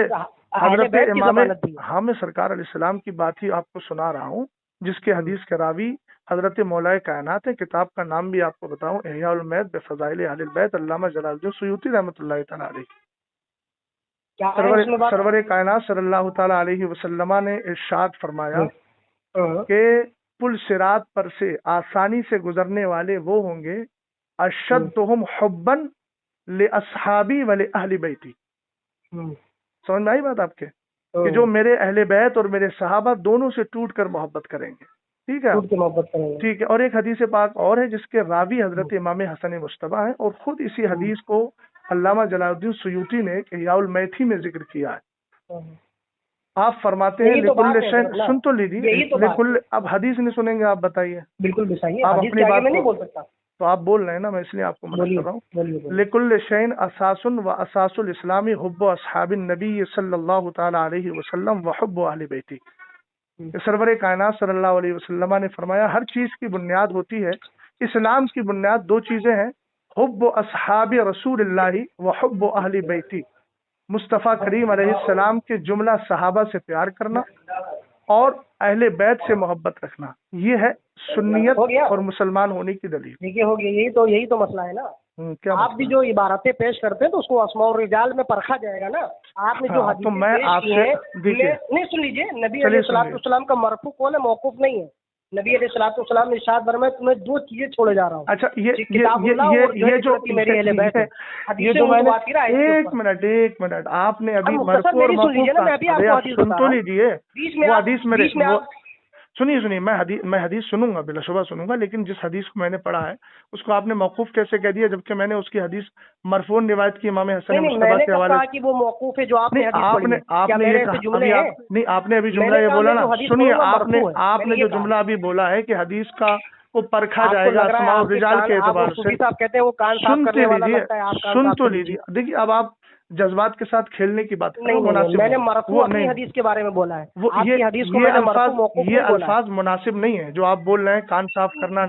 इमाम, हाँ, मैं सरकार अलैहिस्सलाम की बात ही आपको सुना रहा हूँ, जिसके हदीस के रावी हजरत मौलाए कायनात है। किताब का नाम भी आपको बताऊं, इह्या उल मौत बिफ़ज़ाइल अहलिल बैत, अल्लामा जलालुद्दीन सुयूती रहमतुल्लाहि तआला अलैह। सरवर कायनात सल्लल्लाहु तआला अलैहि वसल्लम ने इरशाद फरमाया कि पुल सिरात पर से आसानी से गुजरने वाले वो होंगे अशद्दुहुम हुब्बन ले अस्हाबी व ले अहली बैती। समझ में आई बात आपके? कि जो मेरे अहले बैत और मेरे सहाबा दोनों से टूट कर मोहब्बत करेंगे। ठीक है, ठीक है। और एक हदीस पाक और है जिसके रावी हजरत इमाम हसन मुश्तबा है, और खुद इसी हदीस को अल्लामा जलालुद्दीन सुयूती ने इह्या उल मैथी में जिक्र किया है। आप फरमाते हैं लिकुल्ल शैइन, सुन तो लीजिए, अब हदीस नहीं सुनेंगे आप बताइए? बिल्कुल भी सही है, आप हदीस के आगे मैं नहीं बोल सकता। तो आप बोल रहे हैं ना, मैं इसलिए आपको मदद कर रहा हूँ। बोलिए। लिकुल्ल शैइन असासुन व असासुल इस्लामी हुब्बु अस्हाबिन नबी सल्लल्लाहु तआला अलैहि वसल्लम व हुब्बु अहले बैती। सरवर कायनात सल्लल्लाहु अलैहि वसल्लम ने फरमाया हर चीज की बुनियाद होती है, इस्लाम की बुनियाद दो चीजें हैं, हुब्बु अस्हाबि रसूलिल्लाहि व हुब्बु अहले बैती। मुस्तफ़ा करीम अलैहिस्सलाम के जुमला सहाबा से प्यार करना और अहले बैत से मोहब्बत रखना, ये है सुन्नियत और मुसलमान होने की दलील। देखिए हो गया, यही तो मसला है ना। क्या आप भी जो इबारतें पेश करते हैं तो उसको अस्मा और रिजाल में परखा जाएगा ना। आपने जो तो मैं आपसे नहीं, सुन लीजिए, नबी अलैहिस्सलाम का मरफू कौन है, मौकूफ नहीं है। नबी अलैहिस्सलाम ने इरशाद फरमाया तुम्हें दो चीजें छोड़े जा रहा हूँ। अच्छा, ये जो एक मिनट आपने अभी मरफू और सुन तो लीजिए, वो हदीस मेरे सुनिए, मैं हदीस सुनूंगा, बिलाशुबा सुनूंगा, लेकिन जिस हदीस को मैंने पढ़ा है उसको आपने मौकूफ कैसे कह दिया, जबकि मैंने उसकी हदीस मरफून रिवायत की इमाम हसन मुस्तफा के हवाले कि वो मौकूफ है जो आपने ये कहा नहीं, आपने अभी जुमला ये बोला ना, सुनिए, आपने जो जुमला अभी बोला है कि हदीस का वो परखा जाएगा अस्मा और रिजाल के एतबार से, कहते हैं वो कान सुन तो लीजिए। देखिए अब आप जज्बात के साथ खेलने की बात नहीं, मैंने मरफू अपनी हदीस के बारे में बोला है। वो ये अल्फाज मुनासिब नहीं है जो आप बोल रहे हैं, कान साफ करना ये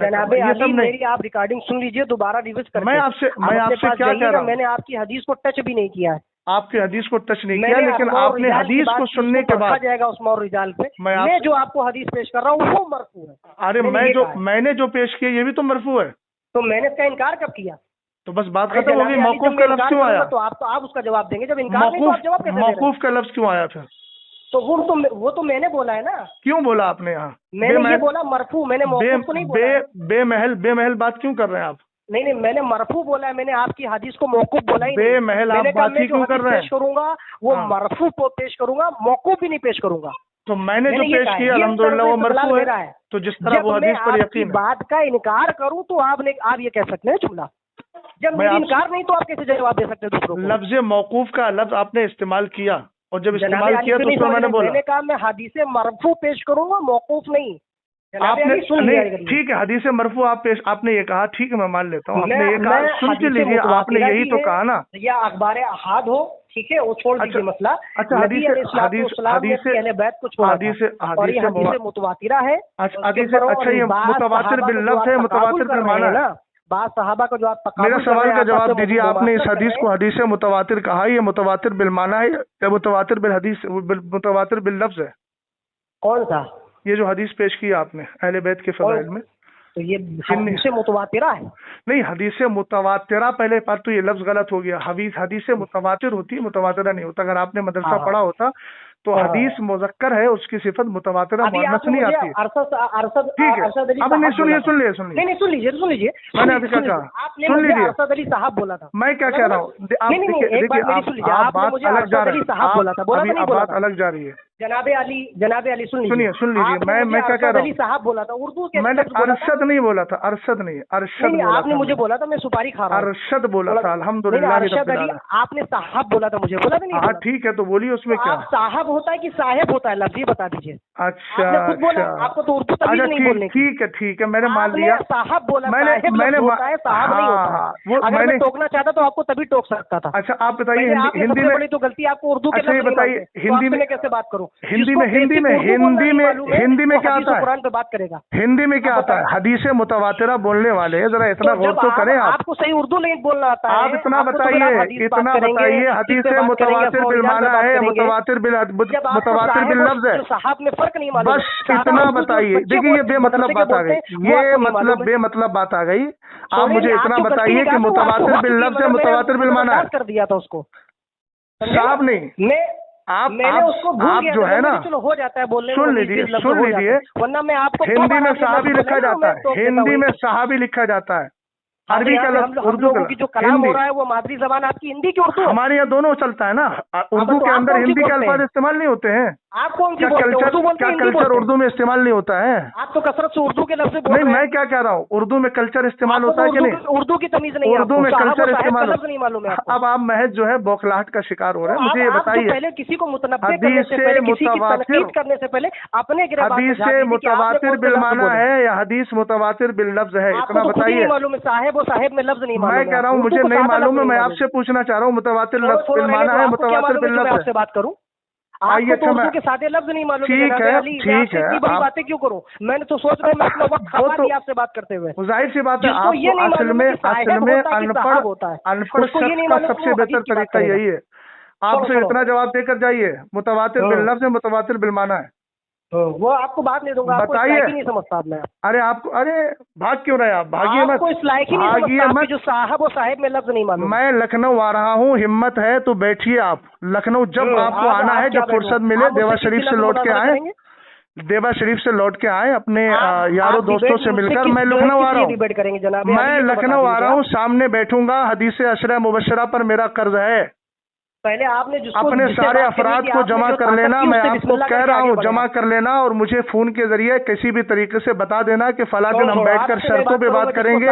सब नहीं। मेरी आप रिकॉर्डिंग सुन लीजिए, दोबारा रिविज करके। मैं आपसे क्या कह रहा हूँ, मैंने आपकी हदीस को टच भी नहीं किया है। आपकी हदीस को टच नहीं किया, लेकिन आपने हदीस को सुनने के बाद जाएगा उस्मा और रिजाल पे। मैं जो आपको हदीस पेश कर रहा हूँ वो मरफू है। अरे मैंने जो पेश किया ये भी तो मरफू है, तो मैंने इसका इनकार कब किया? तो बस बात खत्म हो गई। मौकूफ का लफ्ज क्यों आया? तो आप उसका जवाब देंगे, जब इनकार नहीं तो आप जवाब कैसे दे रहे हैं? मौकूफ का लफ्ज क्यों आया फिर? तो वो तो मैंने बोला है ना। क्यों बोला आपने? यहाँ मैंने ये बोला मरफू, मैंने मौकूफ को नहीं बोला। बेमहल बात क्यों कर रहे हैं आप? नहीं, मैंने मरफू बोला है, मैंने आपकी हदीस को मौकूफ बोला ही नहीं। बेमहल आप बात ही क्यों कर रहे हैं? पेश करूंगा वो मरफू पेश करूंगा, मौकूफ भी नहीं पेश करूंगा। तो मैंने जो पेश किया अल्हम्दुलिल्लाह वो मरफू है। तो जिस तरह वो हदीस पर यकीन, बात का इनकार करूं तो आप ये कह सकते हैं जुमला, जब मेरी इनकार नहीं तो आप कैसे जवाब दे सकते हैं दूसरों को? लफ्ज मौकूफ का लफ्ज आपने इस्तेमाल किया और जब इस्तेमाल किया तो उसको मैंने बोला, मैंने कहा मैं हदीस मरफू पेश करूंगा, मौकूफ नहीं। आपने नहीं, ठीक है, हदीस मरफू आपने ये कहा, ठीक है मैं मान लेता हूँ, आपने ये कहा, सुन के लीजिए, आपने यही तो कहा ना, या अखबार अहाद हो, ठीक है, वो छोड़ दीजिए मसला। अच्छा, हदीस मुतवातिरा है। अच्छा, ये मुतवातिर बिल लफ्ज है, मुतवातिर बिल माना है। बात सहाबा का जो आप मेरा सवाल का जवाब दीजिए, आपने इस हदीस को हदीस मुतवातिर कहा, ये मुतवातिर बिल माना है या मुतवातिर बिल हदीस, मुतवातिर बिल लफ्ज है? कौन सा? ये जो हदीस पेश की आपने अहले बैत के फज़ाइल में, तो ये हदीस मुतवातिरा है? नहीं, हदीस मुतवातिरा पहले बात तो ये लफ्ज गलत हो गया। हदीस मुतवातिर होती है, मुतवातिरा नहीं होता। अगर आपने मदरसा पढ़ा होता तो हदीस मुज़क्कर है, उसकी सिफत मुतवातिरा मुअन्नस नहीं आती। ठीक है, अब नहीं, सुन लीजिए, मैंने अभी क्या कहा, सुन लीजिए, अरशद अली साहब बोला था। मैं क्या कह रहा हूँ, देखिए आप बात अलग जा रही है, बात अलग जा रही है। जनाबे अली सुन लीजिए, मैं क्या कह रहा हूँ, साहब बोला था उर्दू के, मैंने अरशद नहीं बोला था, अरशद नहीं, अरशद बोला आपने मुझे बोला था, मैं सुपारी खा रहा हूँ। अरशद बोला था, अल्हम्दुलिल्लाह। अरशद अली आपने साहब बोला था, मुझे बोला था नहीं? हाँ ठीक है, तो बोलिए उसमें क्या? आप साहब होता है कि साहेब होता है, लफ्ज़ बता दीजिए। अच्छा, आपको तो उर्दू तमीज़ नहीं बोलने की। ठीक है, मैंने मान लिया। साहब बोला, मैंने साहब नहीं होता। अगर मैं टोकना चाहता तो आपको तभी टोक सकता था। अच्छा, आप बताइए हिंदी में तो गलती आपको उर्दू के लफ्ज़ बताइए, हिंदी में कैसे बात करूँ? हिंदी में क्या आता है? कुरान पे बात करेगा, हिंदी में क्या आता है? हदीस मुतवातिरा बोलने वाले जरा इतना गौर तो करें। आपको सही उर्दू नहीं बोलना आता है, आप इतना बताइए, हदीस मुतवातिर बिल माना है, मुतवातिर बिल लफ्ज है, साहब में फर्क नहीं मालूम। बस इतना बताइए। देखिए ये बेमतलब बात आ गई, ये मतलब बेमतलब बात आ गई। आप मुझे इतना बताइए कि मुतवातिर बिल लफ्ज है, मुतवातिर बिल माना है। कर दिया था उसको साहब नहीं, आप जो है ना, चलो हो जाता है बोलने। सुन लीजिए, वरना मैं आपको हिंदी में सहाबी लिखा जाता है, हिंदी में सहाबी लिखा जाता है, अरबी का हम लफ्ज, उर्दू लोगों की जो कलाम हिंदी। हो रहा है वो मादरी जबान आपकी हिंदी की उर्दू है? हमारे यहाँ दोनों चलता है ना। उर्दू तो के आप अंदर कौन सी हिंदी के बोलते अल्फाज हैं? इस्तेमाल नहीं होते हैं? आप कौन सी क्या बोलते हैं? कल्चर, उर्दू बोलते क्या हैं, हिंदी कल्चर बोलते हैं? उर्दू में इस्तेमाल नहीं होता है? आप तो कसरत से उर्दू के लफ्ज बोल नहीं, रहे मैं हैं। क्या कह रहा हूँ, उर्दू में कल्चर इस्तेमाल आपको होता है कि नहीं? उर्दू की तमीज नहीं है उर्दू आपको? में साहब कल्चर और साहेब इस्तेमाल का लफ्ज नहीं मालूम है आपको? अब आप महज जो है बौखलाहट का शिकार हो रहे हैं। मुझे ये आप जो बताइए, पहले किसी को मुतनब्बे करने हदीस से से पहले, किसी की मुतवातिर, तनकीद करने से पहले अपने गिरबान में हदीस झाड़ से दीजिए कि आपने मुतवातिर कौन से बिल लफ्ज माना बोले। है या हदीस मुतवातिर बिल लफ्ज है, आपको इतना तो खुद ही बताइए। नहीं मालूम है, साहेब और साहेब में लफ्ज नहीं मालूम मैं है कह रहा हूँ आपको। मुझे उर्दू को नहीं सादा मालूम लफ्ज है, नहीं मैं मालूम। आपसे पूछना चाह रहा हूँ मुतवातिर छोड़ो, बिल रहने माना दो। है, आपको क्या मुतवातिर मालूम है बिल जो मैं लफ्ज आपसे है? बात करूं? आपको तो अच्छा, उर्दू मैं के सादे लफ्ज नहीं मालूम है। ठीक जनाब है, अली, मैं ठीक आपसे है। इतनी बड़ी आप बातें क्यों करूं? मैंने तो सोच रहा हूं मैं अपना वक्त खपा वो तो दिया आपसे बात करते हुए। जाहिर सी बात है, जिसको ये आपको नहीं असल मालूम में है कि साहेब होता है कि अनपढ़ साहब होता है, अनपढ़ उसको ये शख्स नहीं का मालूम सबसे वो बेहतर हदीस की बात तरीका करेगा। यही है। सुनो आपसे सुनो, इतना जवाब देकर जाइए, मुतवातिर बिल लफ्ज है, मुतवातिर बिल माना है। वो आपको बात नहीं दूंगा। आपको इस बताइए। लायक ही नहीं समझता अब मैं। अरे आपको, अरे भाग क्यों रहे आप? भागिए मत, आपको इस लायक ही नहीं भागिए समझता मत। आपकी जो साहब और साहेब में लफ्ज नहीं मालूम। मैं लखनऊ आ रहा हूँ, हिम्मत है तो बैठिए आप। लखनऊ जब आपको आना है, जब फुर्सत मिले, देवा शरीफ से लौट के आए, देवा शरीफ से लौट के आए अपने यारों दोस्तों से मिलकर। मैं लखनऊ आ रहा हूँ, डिबेट करेंगे जनाब? मैं लखनऊ आ रहा हूँ, सामने बैठूंगा। हदीस अशरा मुबशरा पर मेरा कर्ज है। पहले आपने अपने सारे अफराद को जमा कर लेना। मैं आपको कह रहा हूँ जमा कर लेना, और मुझे फोन के जरिए किसी भी तरीके से बता देना कि फला दिन हम बैठकर शर्तों पे बात करेंगे,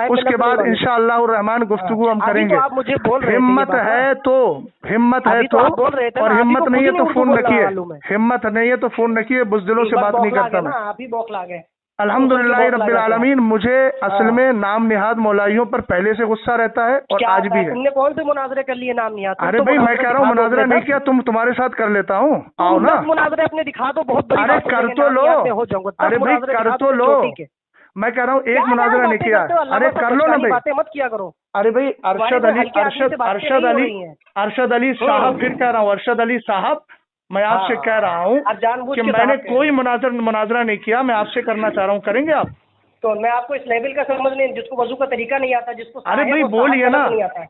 उसके बाद इंशाअल्लाह रहमान गुफ्तगू हम करेंगे। आप मुझे बोल रहे थे हिम्मत है तो, हिम्मत है तो, और हिम्मत नहीं है तो फोन रखिए। हिम्मत नहीं है तो फोन रखिए, बुज़दिलों से बात नहीं करता मैं। आप ही बौखला गए। अल्हम्दुलिल्लाह रब्बिल आलमीन। मुझे असल में नाम निहाद मौलाइयों पर पहले से गुस्सा रहता है और आज भी है। तुमने कौन से मुनाजरे कर लिए नाम निहाद? अरे भाई, मैं कह रहा हूँ मुनाजरा नहीं किया, तुम्हारे साथ कर लेता हूँ, आओ ना। मुनाजरे अपने दिखा दो, बहुत बड़ी अरे बात कर है, तो लो। हो जाऊंगा। अरे भाई कर तो लो। मैं कह रहा हूँ एक मुनाजरा नहीं किया। अरे कर लो ना भाई, बातें मत किया करो। अरे भाई अरशद अली साहब, फिर कह रहा हूँ अरशद अली साहब, मैं आपसे कह रहा हूँ कि मैंने कोई मुनाजरा नहीं किया। मैं आपसे करना चाह रहा हूँ, करेंगे आप? तो मैं आपको इस लेवल का समझ नहीं, जिसको वजू का तरीका नहीं आता, जिसको अरे भाई बोलिए ना, नहीं आता,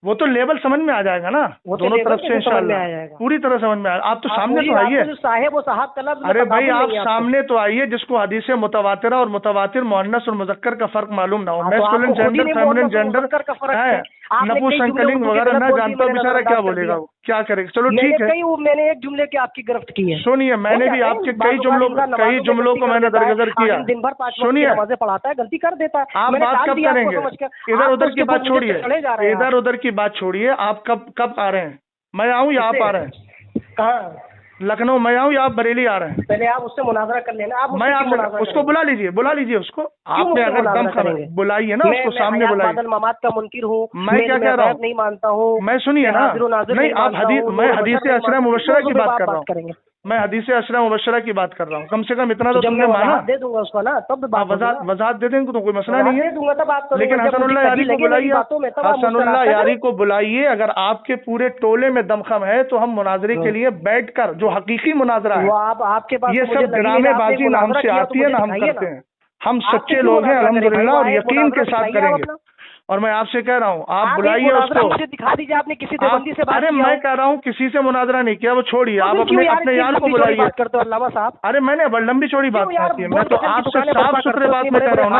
वो तो लेवल समझ में आ जाएगा ना, दोनों तरफ से इंशाल्लाह पूरी तरह समझ में आएगा। आप तो सामने तो आइए। साहेब और साहब का लफ्ज, अरे भाई आप सामने तो आइए, जिसको हदीस मुतवातिरा और मुतवातिर मुअन्नस और मुज़क्कर का फर्क मालूम ना हो, मैस्कुलिन जेंडर, फेमिनिन जेंडर है, नपुंसकलिंग वगैरह ना जानता हो, बेचारा क्या बोलेगा वो, क्या करेगा? चलो ठीक है। मैंने एक जुमले की आपकी गिरफ्त की है। सुनिए, मैंने भी आपके कई जुमलों को मैंने दरगुजर किया। दिन भर 5 सुनिए, नमाज़ें पढ़ाता है, गलती कर देता है। आप बात कब करेंगे? इधर उधर की बात छोड़िए, इधर उधर की बात छोड़िए। आप कब आ रहे हैं? मैं आऊँ या आप आ रहे हैं? कहाँ? लखनऊ मैं आऊँ या आप बरेली आ रहे हैं? पहले आप उससे मुनाजरा कर लेना। आप मैं आप उसको बुला लीजिए उसको। आपने अगर दम करेंगे बुलाइए ना उसको, सामने बुलाइए। ममात का मुनकिर हूँ मैं क्या कह रहा हूँ, नहीं मानता हूँ मैं। सुनिए ना, नहीं आप मैं हदीस अशरा मुबशरा की बात कर रहा हूँ। मैं हदीस अशरा मुबशरा की बात कर रहा हूँ। कम से कम इतना तो तुमने माना। दे दूंगा उसको ना, तब वजाहत दे देंगे तो कोई मसला नहीं है। लेकिन हसनुल्लाह यारी को बुलाइए, हसनुल्लाह यारी को बुलाइए। अगर आपके पूरे टोले में दमखम है तो हम मुनाजरे के लिए बैठकर, जो हकीकी मुनाजरा है, आपके पास ये सब ड्रामेबाजी ना हमसे आती है ना हम करते हैं। हम सच्चे लोग हैं अल्हम्दुलिल्लाह, और यकीन के साथ करेंगे। और मैं आपसे कह रहा हूँ आप बुलाइए उसको। मुझे दिखा दीजिए आपने किसी देवबंदी से बात अरे किया? मैं कह रहा हूँ किसी से मुनाजरा नहीं किया, वो छोड़िए। आप अपने यार को बुलाइए। बात करते हो अल्लामा साहब? अरे मैंने लंबी चौड़ी बात की है, मैं तो आपसे साफ सुथरे बात में कह रहा हूँ ना।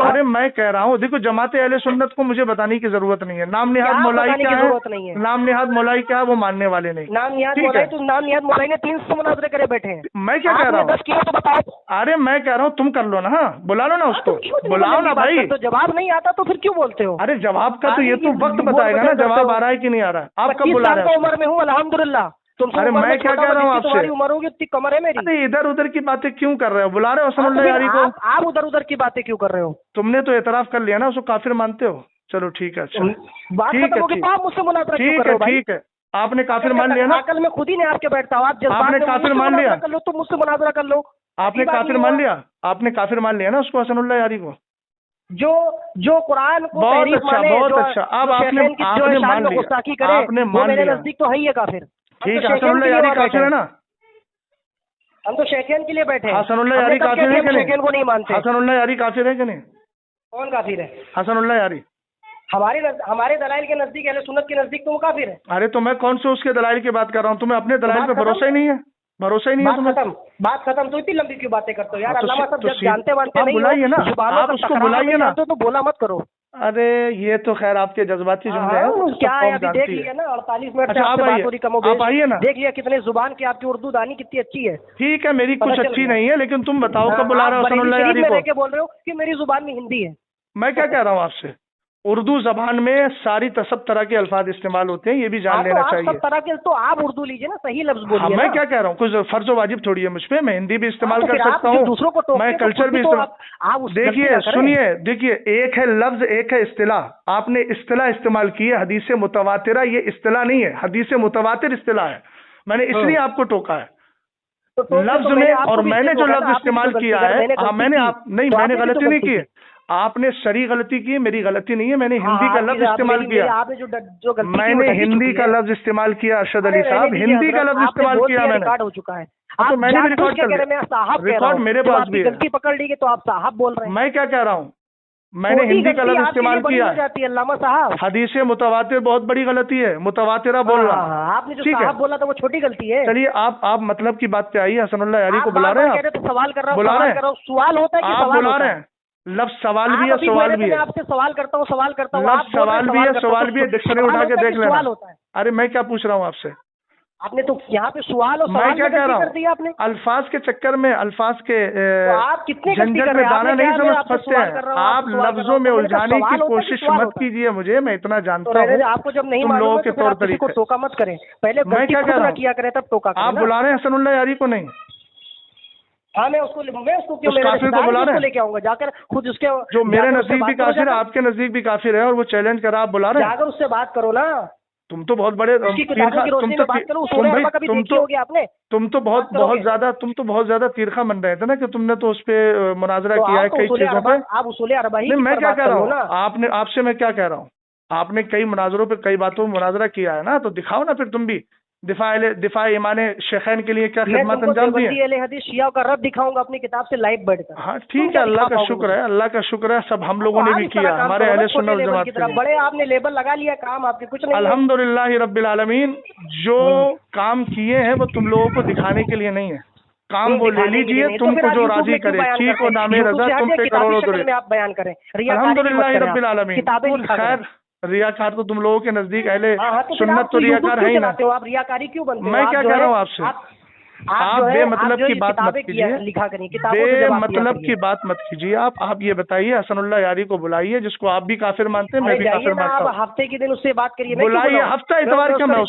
अरे मैं कह रहा हूँ, देखो जमाते अहले सुन्नत को मुझे बताने की जरूरत नहीं है। नाम निहाद मौलाई क्या है, नाम निहाद मौलाई क्या है, वो मानने वाले नहीं। नाम निहाद मौलाई ने 300 मुनाजरे करे बैठे हैं। मैं क्या कह रहा हूँ, 10 किलो तो बताओ। अरे मैं कह रहा हूँ तुम कर लो ना, बुला लो ना उसको, बुलाओ ना भाई। तो जवाब नहीं आता तो फिर क्यों बोलते हो? अरे जवाब का तो ये तो वक्त बताएगा ना, जवाब आ रहा है कि नहीं आ रहा है। आप कब बुला रहे हैं? उम्र में हूँ अल्हम्दुलिल्लाह। अरे मैं क्या कह रहा हूँ आपसे, तुम्हारी उम्र होगी उतनी कमर है मेरी। अरे इधर उधर की बातें क्यों कर रहे हो? बुला रहे हो हसनुल्लाह यारी को। आप उधर उधर की बातें क्यों कर रहे हो? तुमने तो एतराफ कर लिया ना, उसको काफिर मानते हो। चलो ठीक है, अच्छा ठीक है, आपने काफिर मान लिया ना। कल मैं खुद ही नहीं आपके बैठता हूँ। आपने काफिर मान लिया, कर लो तुम मुझसे मुनाजरा कर लो। आपने काफिर मान लिया, आपने काफिर मान लिया ना उसको, हसनुल्लाह यारी को। जो कुरान को बहुत अच्छा। अब आपने मान लिया, आपने मान लिया। नजदीक तो है ही है काफिर। ठीक है, हसनुल्लाह यारी काफिर है ना। हम तो शेखियन के लिए बैठे हैं। हसनुल्लाह यारी काफिर है कि नहीं? शेखियन को नहीं मानते। हसनुल्लाह यारी काफिर है कि नहीं? कौन काफिर है? हसनुल्लाह यारी। हमारे दलाइल के नजदीक, अहले सुन्नत के नजदीक तो वो काफिर है। अरे तो मैं कौन से उसके दलाइल की बात कर रहा हूँ? तुम्हें अपने दलाइल पे भरोसा ही नहीं है? भरोसा ही नहीं है तुम्हें। बात खत्म। तो इतनी लंबी क्यों बातें करते हो यार? तो अल्लामा साहब तो जब जानते मानते आप नहीं बुलाइए ना, जुबानों आप का उसको टकराव बुलाइए नहीं ना। जानते हो तो बोला मत करो। अरे ये तो खैर आपके जज्बाती जुमले हैं, वो क्या सब है, कौम अभी देख जानती लिया है। ना 48 मिनट से अच्छा आप आपसे बात आइए, हो रही कमोबेश। आप आइए ना। देख लिया कितने जुबान की आपकी उर्दू दानी कितनी अच्छी है। ठीक है, मेरी पता कुछ चल अच्छी गया। नहीं है, लेकिन तुम बताओ हाँ, कब बुला रहे हो आप बरेली हसनुल्लाह शरीफ यारी में को? रह के बोल रहे हो कि मेरी जुबान में हिंदी है। मैं क्या कह रहा हूँ आपसे, उर्दू जबान में सब तरह के अल्फाज इस्तेमाल होते हैं, ये भी जान तो लेना आप चाहिए। सब तरह के, तो आप उर्दू लीजिए ना, सही लफ्ज हाँ, बोलिए मैं ना। क्या कह रहा हूँ, कुछ फर्ज वाजिब थोड़ी है मुझ पे, मैं हिंदी भी इस्तेमाल तो कर फिर आप सकता जो हूँ, दूसरों को टोकते मैं हैं, तो कल्चर खुद भी भी तो इस्तेमाल। आप उस गलती देखिए ना करें। सुनिए, देखिए, एक है लफ्ज, एक है इस्तिलाह। आपने इस्तिलाह इस्तेमाल की है, हदीस मुतवातिरा, ये इस्तिलाह नहीं है, हदीस मुतवातिर इस्तिलाह है। मैंने इसलिए आपको टोका है तो टोक के लफ्ज तो में, आपको और भी मैंने इसलिए जो टोका लफ्ज था, आपने इस्तेमाल जो गलती किया की, है, मैंने हाँ गलती मैंने की, नहीं, तो मैंने आपने भी तो गलती नहीं गलती की। आपने शरी गलती की, मेरी गलती नहीं है, मैंने हिंदी का लफ्ज इस्तेमाल किया। आपने जो गलती की मैंने हिंदी का लफ्ज इस्तेमाल किया अरशद अली साहब, हिंदी का लफ्ज इस्तेमाल किया मैंने। रिकॉर्ड हो चुका है। हाँ, तो आप मैंने भी जानबूझ रिकॉर्ड के कर कह रहे हैं, मैं साहब कह रहा रिकॉर्ड हूं। मेरे जब पास आपकी भी है। गलती पकड़ ली तो आप साहब बोल रहे हैं। मैं क्या कह रहा हूँ, मैंने छोटी हिंदी का गलती लफ्ज आपके लिए इस्तेमाल बड़ी किया हो है। जाती है अल्लामा साहब। हदीस मुतवातिर बहुत बड़ी गलती है, मुतवातिरा बोलना। आपने जो ठीक है, साहब बोला था वो छोटी गलती है। चलिए आप मतलब की बात पे आइए, हसनुल्लाह यारी को आप बुला बार रहे बार हैं? कह रहे तो सवाल कर रहा हूँ, बुला सवाल रहे कर रहा हूँ। सवाल होता है कि आप सवाल बुला होता रहे है? हैं, लफ्ज सवाल भी है, आप अभी सवाल बोले भी थे, मैं है, आपसे सवाल करता हूँ, सवाल करता हूँ। लफ्ज आप बोल रहे हैं सवाल भी है, करता हूँ, सवाल भी है, तो डिक्शनरी सवाल उठा के होता है देख कि लेना। सवाल होता है? अरे मैं क्या पूछ रहा हूँ आपसे, आपने तो यहाँ पे सवाल और मैं सवाल क्या में कह गलती रहा कर दी है आपने। हूँ, अल्फाज के चक्कर में, अल्फाज के तो आप कितने गलती झंझट कर में रहे हैं? दाना आपने नहीं क्या, समझ मैं आपसे सकते सवाल हैं कर रहा हूँ, आप, आपसे सवाल कर रहा लफ्जों हूँ, में तो मैंने कहा उलझाने की सवाल होता है कि कोशिश सवाल मत होता है? कीजिए मुझे, मैं इतना तो जानता रहने हूँ दे, आपको जब नहीं तुम मालूम लोगों है के तो फिर तौर आप किसी को तरीके। टोका मत करें, पहले मैं गलती क्या खुद कह रहा ना हूँ, किया करें तब टोका करें आप ना। बुला रहे हैं हसनुल्लाह यारी को? नहीं, हाँ, मैं उसको क्यों, उस मेरे काफिर को रिश्तेदार बुला है, रहे उसको हैं लेके आऊंगा जाकर खुद उसके, जो मेरे जाकर उससे नजदीक भी बात करो, काफिर है, जाकर आपके नजदीक भी काफिर है, और वो चैलेंज करा, आप बुला रहे हैं? जाकर उससे बात करो ना। तुम तो बहुत बड़े उसकी किताबों की रोशनी में बात करो। सूरह अरबा कभी देखी होगी आपने? तुम तो बात करोगे? बहुत ज्यादा तीरखा मन रहे थे ना, कि तुमने तो उस पे मुनाजरा तो किया है आप तो कई चीजों पे। आप उसूल अरबा ही नहीं, की मैं पर क्या बात कह कर रहा लो हूँ, ना। आपसे मैं क्या कह रहा हूँ, आपने कई मुनाजरों पे, कई बातों में मुनाजरा किया है ना, तो दिखाओ ना फिर तुम भी दिफा ईमान शेखैन के लिए क्या मैं खिदमत तुमको अंजाम दी देवबंदी है। अहले हदीस शिया का रद्द दिखाऊंगा अपनी किताब से लाइव बैठकर। हाँ तुम ठीक क्या है, अल्लाह दिखा का पाओगे शुक्र मुझे? है, अल्लाह का शुक्र है, सब हम लोगों तो ने आप भी इस तरह किया, काम हमारे करो ना, अहले छोटे सुन्नत लेवल जमात की के तरह। लिए। बड़े आपने लेबल लगा लिया, काम आपके कुछ नहीं है। अल्हम्दुलिल्लाह रब्बिल आलमीन, जो काम किए हैं वो तुम लोगों को दिखाने के लिए नहीं है, काम वो ले दिखाने के लिए लीजिए, नहीं, तो तुमको फिर आप जो यूट्यूब राजी में क्यों करे, बयान ठीक करते हो हैं? नामे यूट्यूब रजा, से तुम हटिए, पे किताबी करोड़ों शक्ल दुरे। में आप बयान करें, रियाकारी भी मत अल्हम्दुलिल्लाह करें रब्बिल आप। आलमीन। किताबें लिखा करें। खैर, रियाकार तो तुम लोगों के नजदीक अहले हाँ, तो फिर सुन्नत आप तो यूट्यूब रियाकार है क्यों ही ना। चलाते हो? आप रियाकारी क्यों बनते हो? मैं आप क्या जो कह है, रहा हूँ आपसे, आप जो है, बेमतलब की बात मत किताबें कीजिए, लिखा करिए, किताबों से जवाब दिया बेमतलब करिए। की बात मत कीजिए। आप ये बताइए, हसनुल्लाह यारी को बुलाइए, जिसको आप भी काफिर मानते हैं, मैं अरे भी जाइए काफिर ना, मानता आप हूँ। हफ्ते के दिन उससे बात करिए। मैं क्यों बुलाइए, बुलाऊं? हफ्ता इतवार क्या, मैं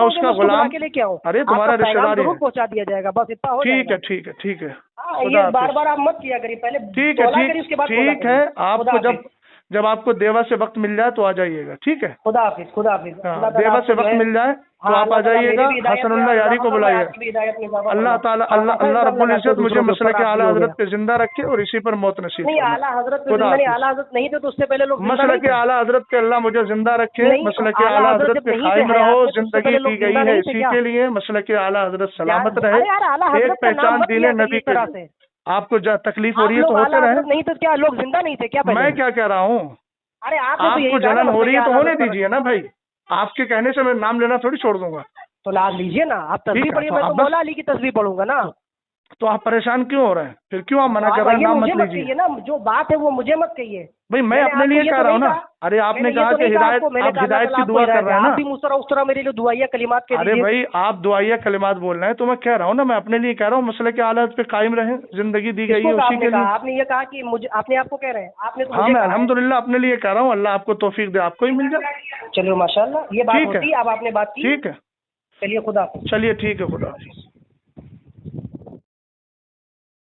उसका गुलाम। लेके आऊँ? अरे तुम्हारा आपका पैगाम रिश्तेदार ही जरूर है। पहुंचा दिया जाएगा, बस इतना हो ठीक जाएगा। है, ठीक है, ठीक है, हाँ, खुदा ये हाफिज। बार बार आप मत किया करिए, पहले ठीक है, तौला करिए, उसके बाद बोला ठीक है, करिए। आपको खुदा जब हाफिज। जब आपको देवा से वक्त मिल जाए तो आ जाइएगा, ठीक है? खुदा हाफिज, खुदा हाफिज। हाँ, अल्लाह ताला देवा से आपको जो वक्त है, मिल जाए तो हाँ, आप आ अल्लाह ताला जाइएगा, मेरी भी हिदायत हसनुल्लाह करे, यारी को अल्लाह बुलाइए। आपकी भी हिदायत में इजाफा अल्लाह फरमाए। ताला हाँ, अल्लाह फिर अल्लाह सब रब्बुल लगाते इज्जत हो मुझे दूसरों के मसले ऊपर, के आप आला भी हो हजरत गया। पे जिंदा रखे और इसी पर मौत नसीब नहीं, फरमाए। आला हजरत पे खुदा जिंदा नहीं, हाफिज। आला हजरत नहीं थे तो उससे पहले लोग जिंदा मसले नहीं के थे। आला हजरत पे अल्लाह मुझे जिंदा रखे, नहीं, मसले के आला आला हजरत हजरत जब पे नहीं थे कायम हयात रहो, में, तो उससे जिंदगी पहले लोग दी जिंदा गई है नहीं थे इसी क्या? के लिए, मसले के आला हजरत सलामत रहे, अरे यार, आला एक हजरत का नाम पहचान मत लिया दीन करिए नबी इस के तरह लिए। से। आपको तकलीफ हो आप रही है लोग तो आला होते हजरत रहे। नहीं तो क्या लोग जिंदा नहीं थे क्या पहले? मैं क्या कह रहा हूँ, अरे आपने तो यही आपको कहा ना, जलन हो मसले रही के है तो आला होने हजरत पर। दीजिए ना भाई, आपके कहने से मैं नाम लेना थोड़ी छोड़ दूंगा। तो लाद लीजिए ना, आप ठीक तस्वीर है, पढ़िए, तो मैं आप तो बस- मौला अली की तस्वीर पढ़ूंगा ना। तो आप परेशान क्यों हो रहे हैं फिर, क्यों आप मना कर रहे हैं, ये नाम मुझे मत मत लीजिए कहिए ना, जो बात है वो मुझे मत कहिए। भाई, मैं मैंने अपने आपको लिए ये कह तो रहा हूँ नहीं ना। कहा। अरे आपने मैंने ये कहा तो कि नहीं कहा हिदायत, आपको, मैंने आप कहा अल्लाह हिदायत ताला की आपको दुआ हिदायत कर रहे हैं दे। ना। आप भी मुसरा उसरा मेरे लिए दुआइया कलिमात के अरे दीजिए। भाई, आप दुआइया कलिमात बोल रहे हैं तो मैं कह रहा हूँ ना, मैं अपने लिए कह रहा हूँ, मसले के हालत पे कायम रहे, जिंदगी दी गई है किसको कहा उसी आपने के लिए। कहा? आपने ये कहा कि मुझे, आपने आपको कह रहे हैं, आपने तो हाँ, मुझे मैं कहा है। अल्हम्दुलिल्लाह अपने लिए कह रहा हूँ, अल्लाह आपको तौफीक दे, आपको ही मिल जाए। चलो माशाल्लाह, ये बात ठीक होती है। है, अब आपने बात की, ठीक है, चलिए खुदा हाफिज। चलिए ठीक है, खुदा हाफिज।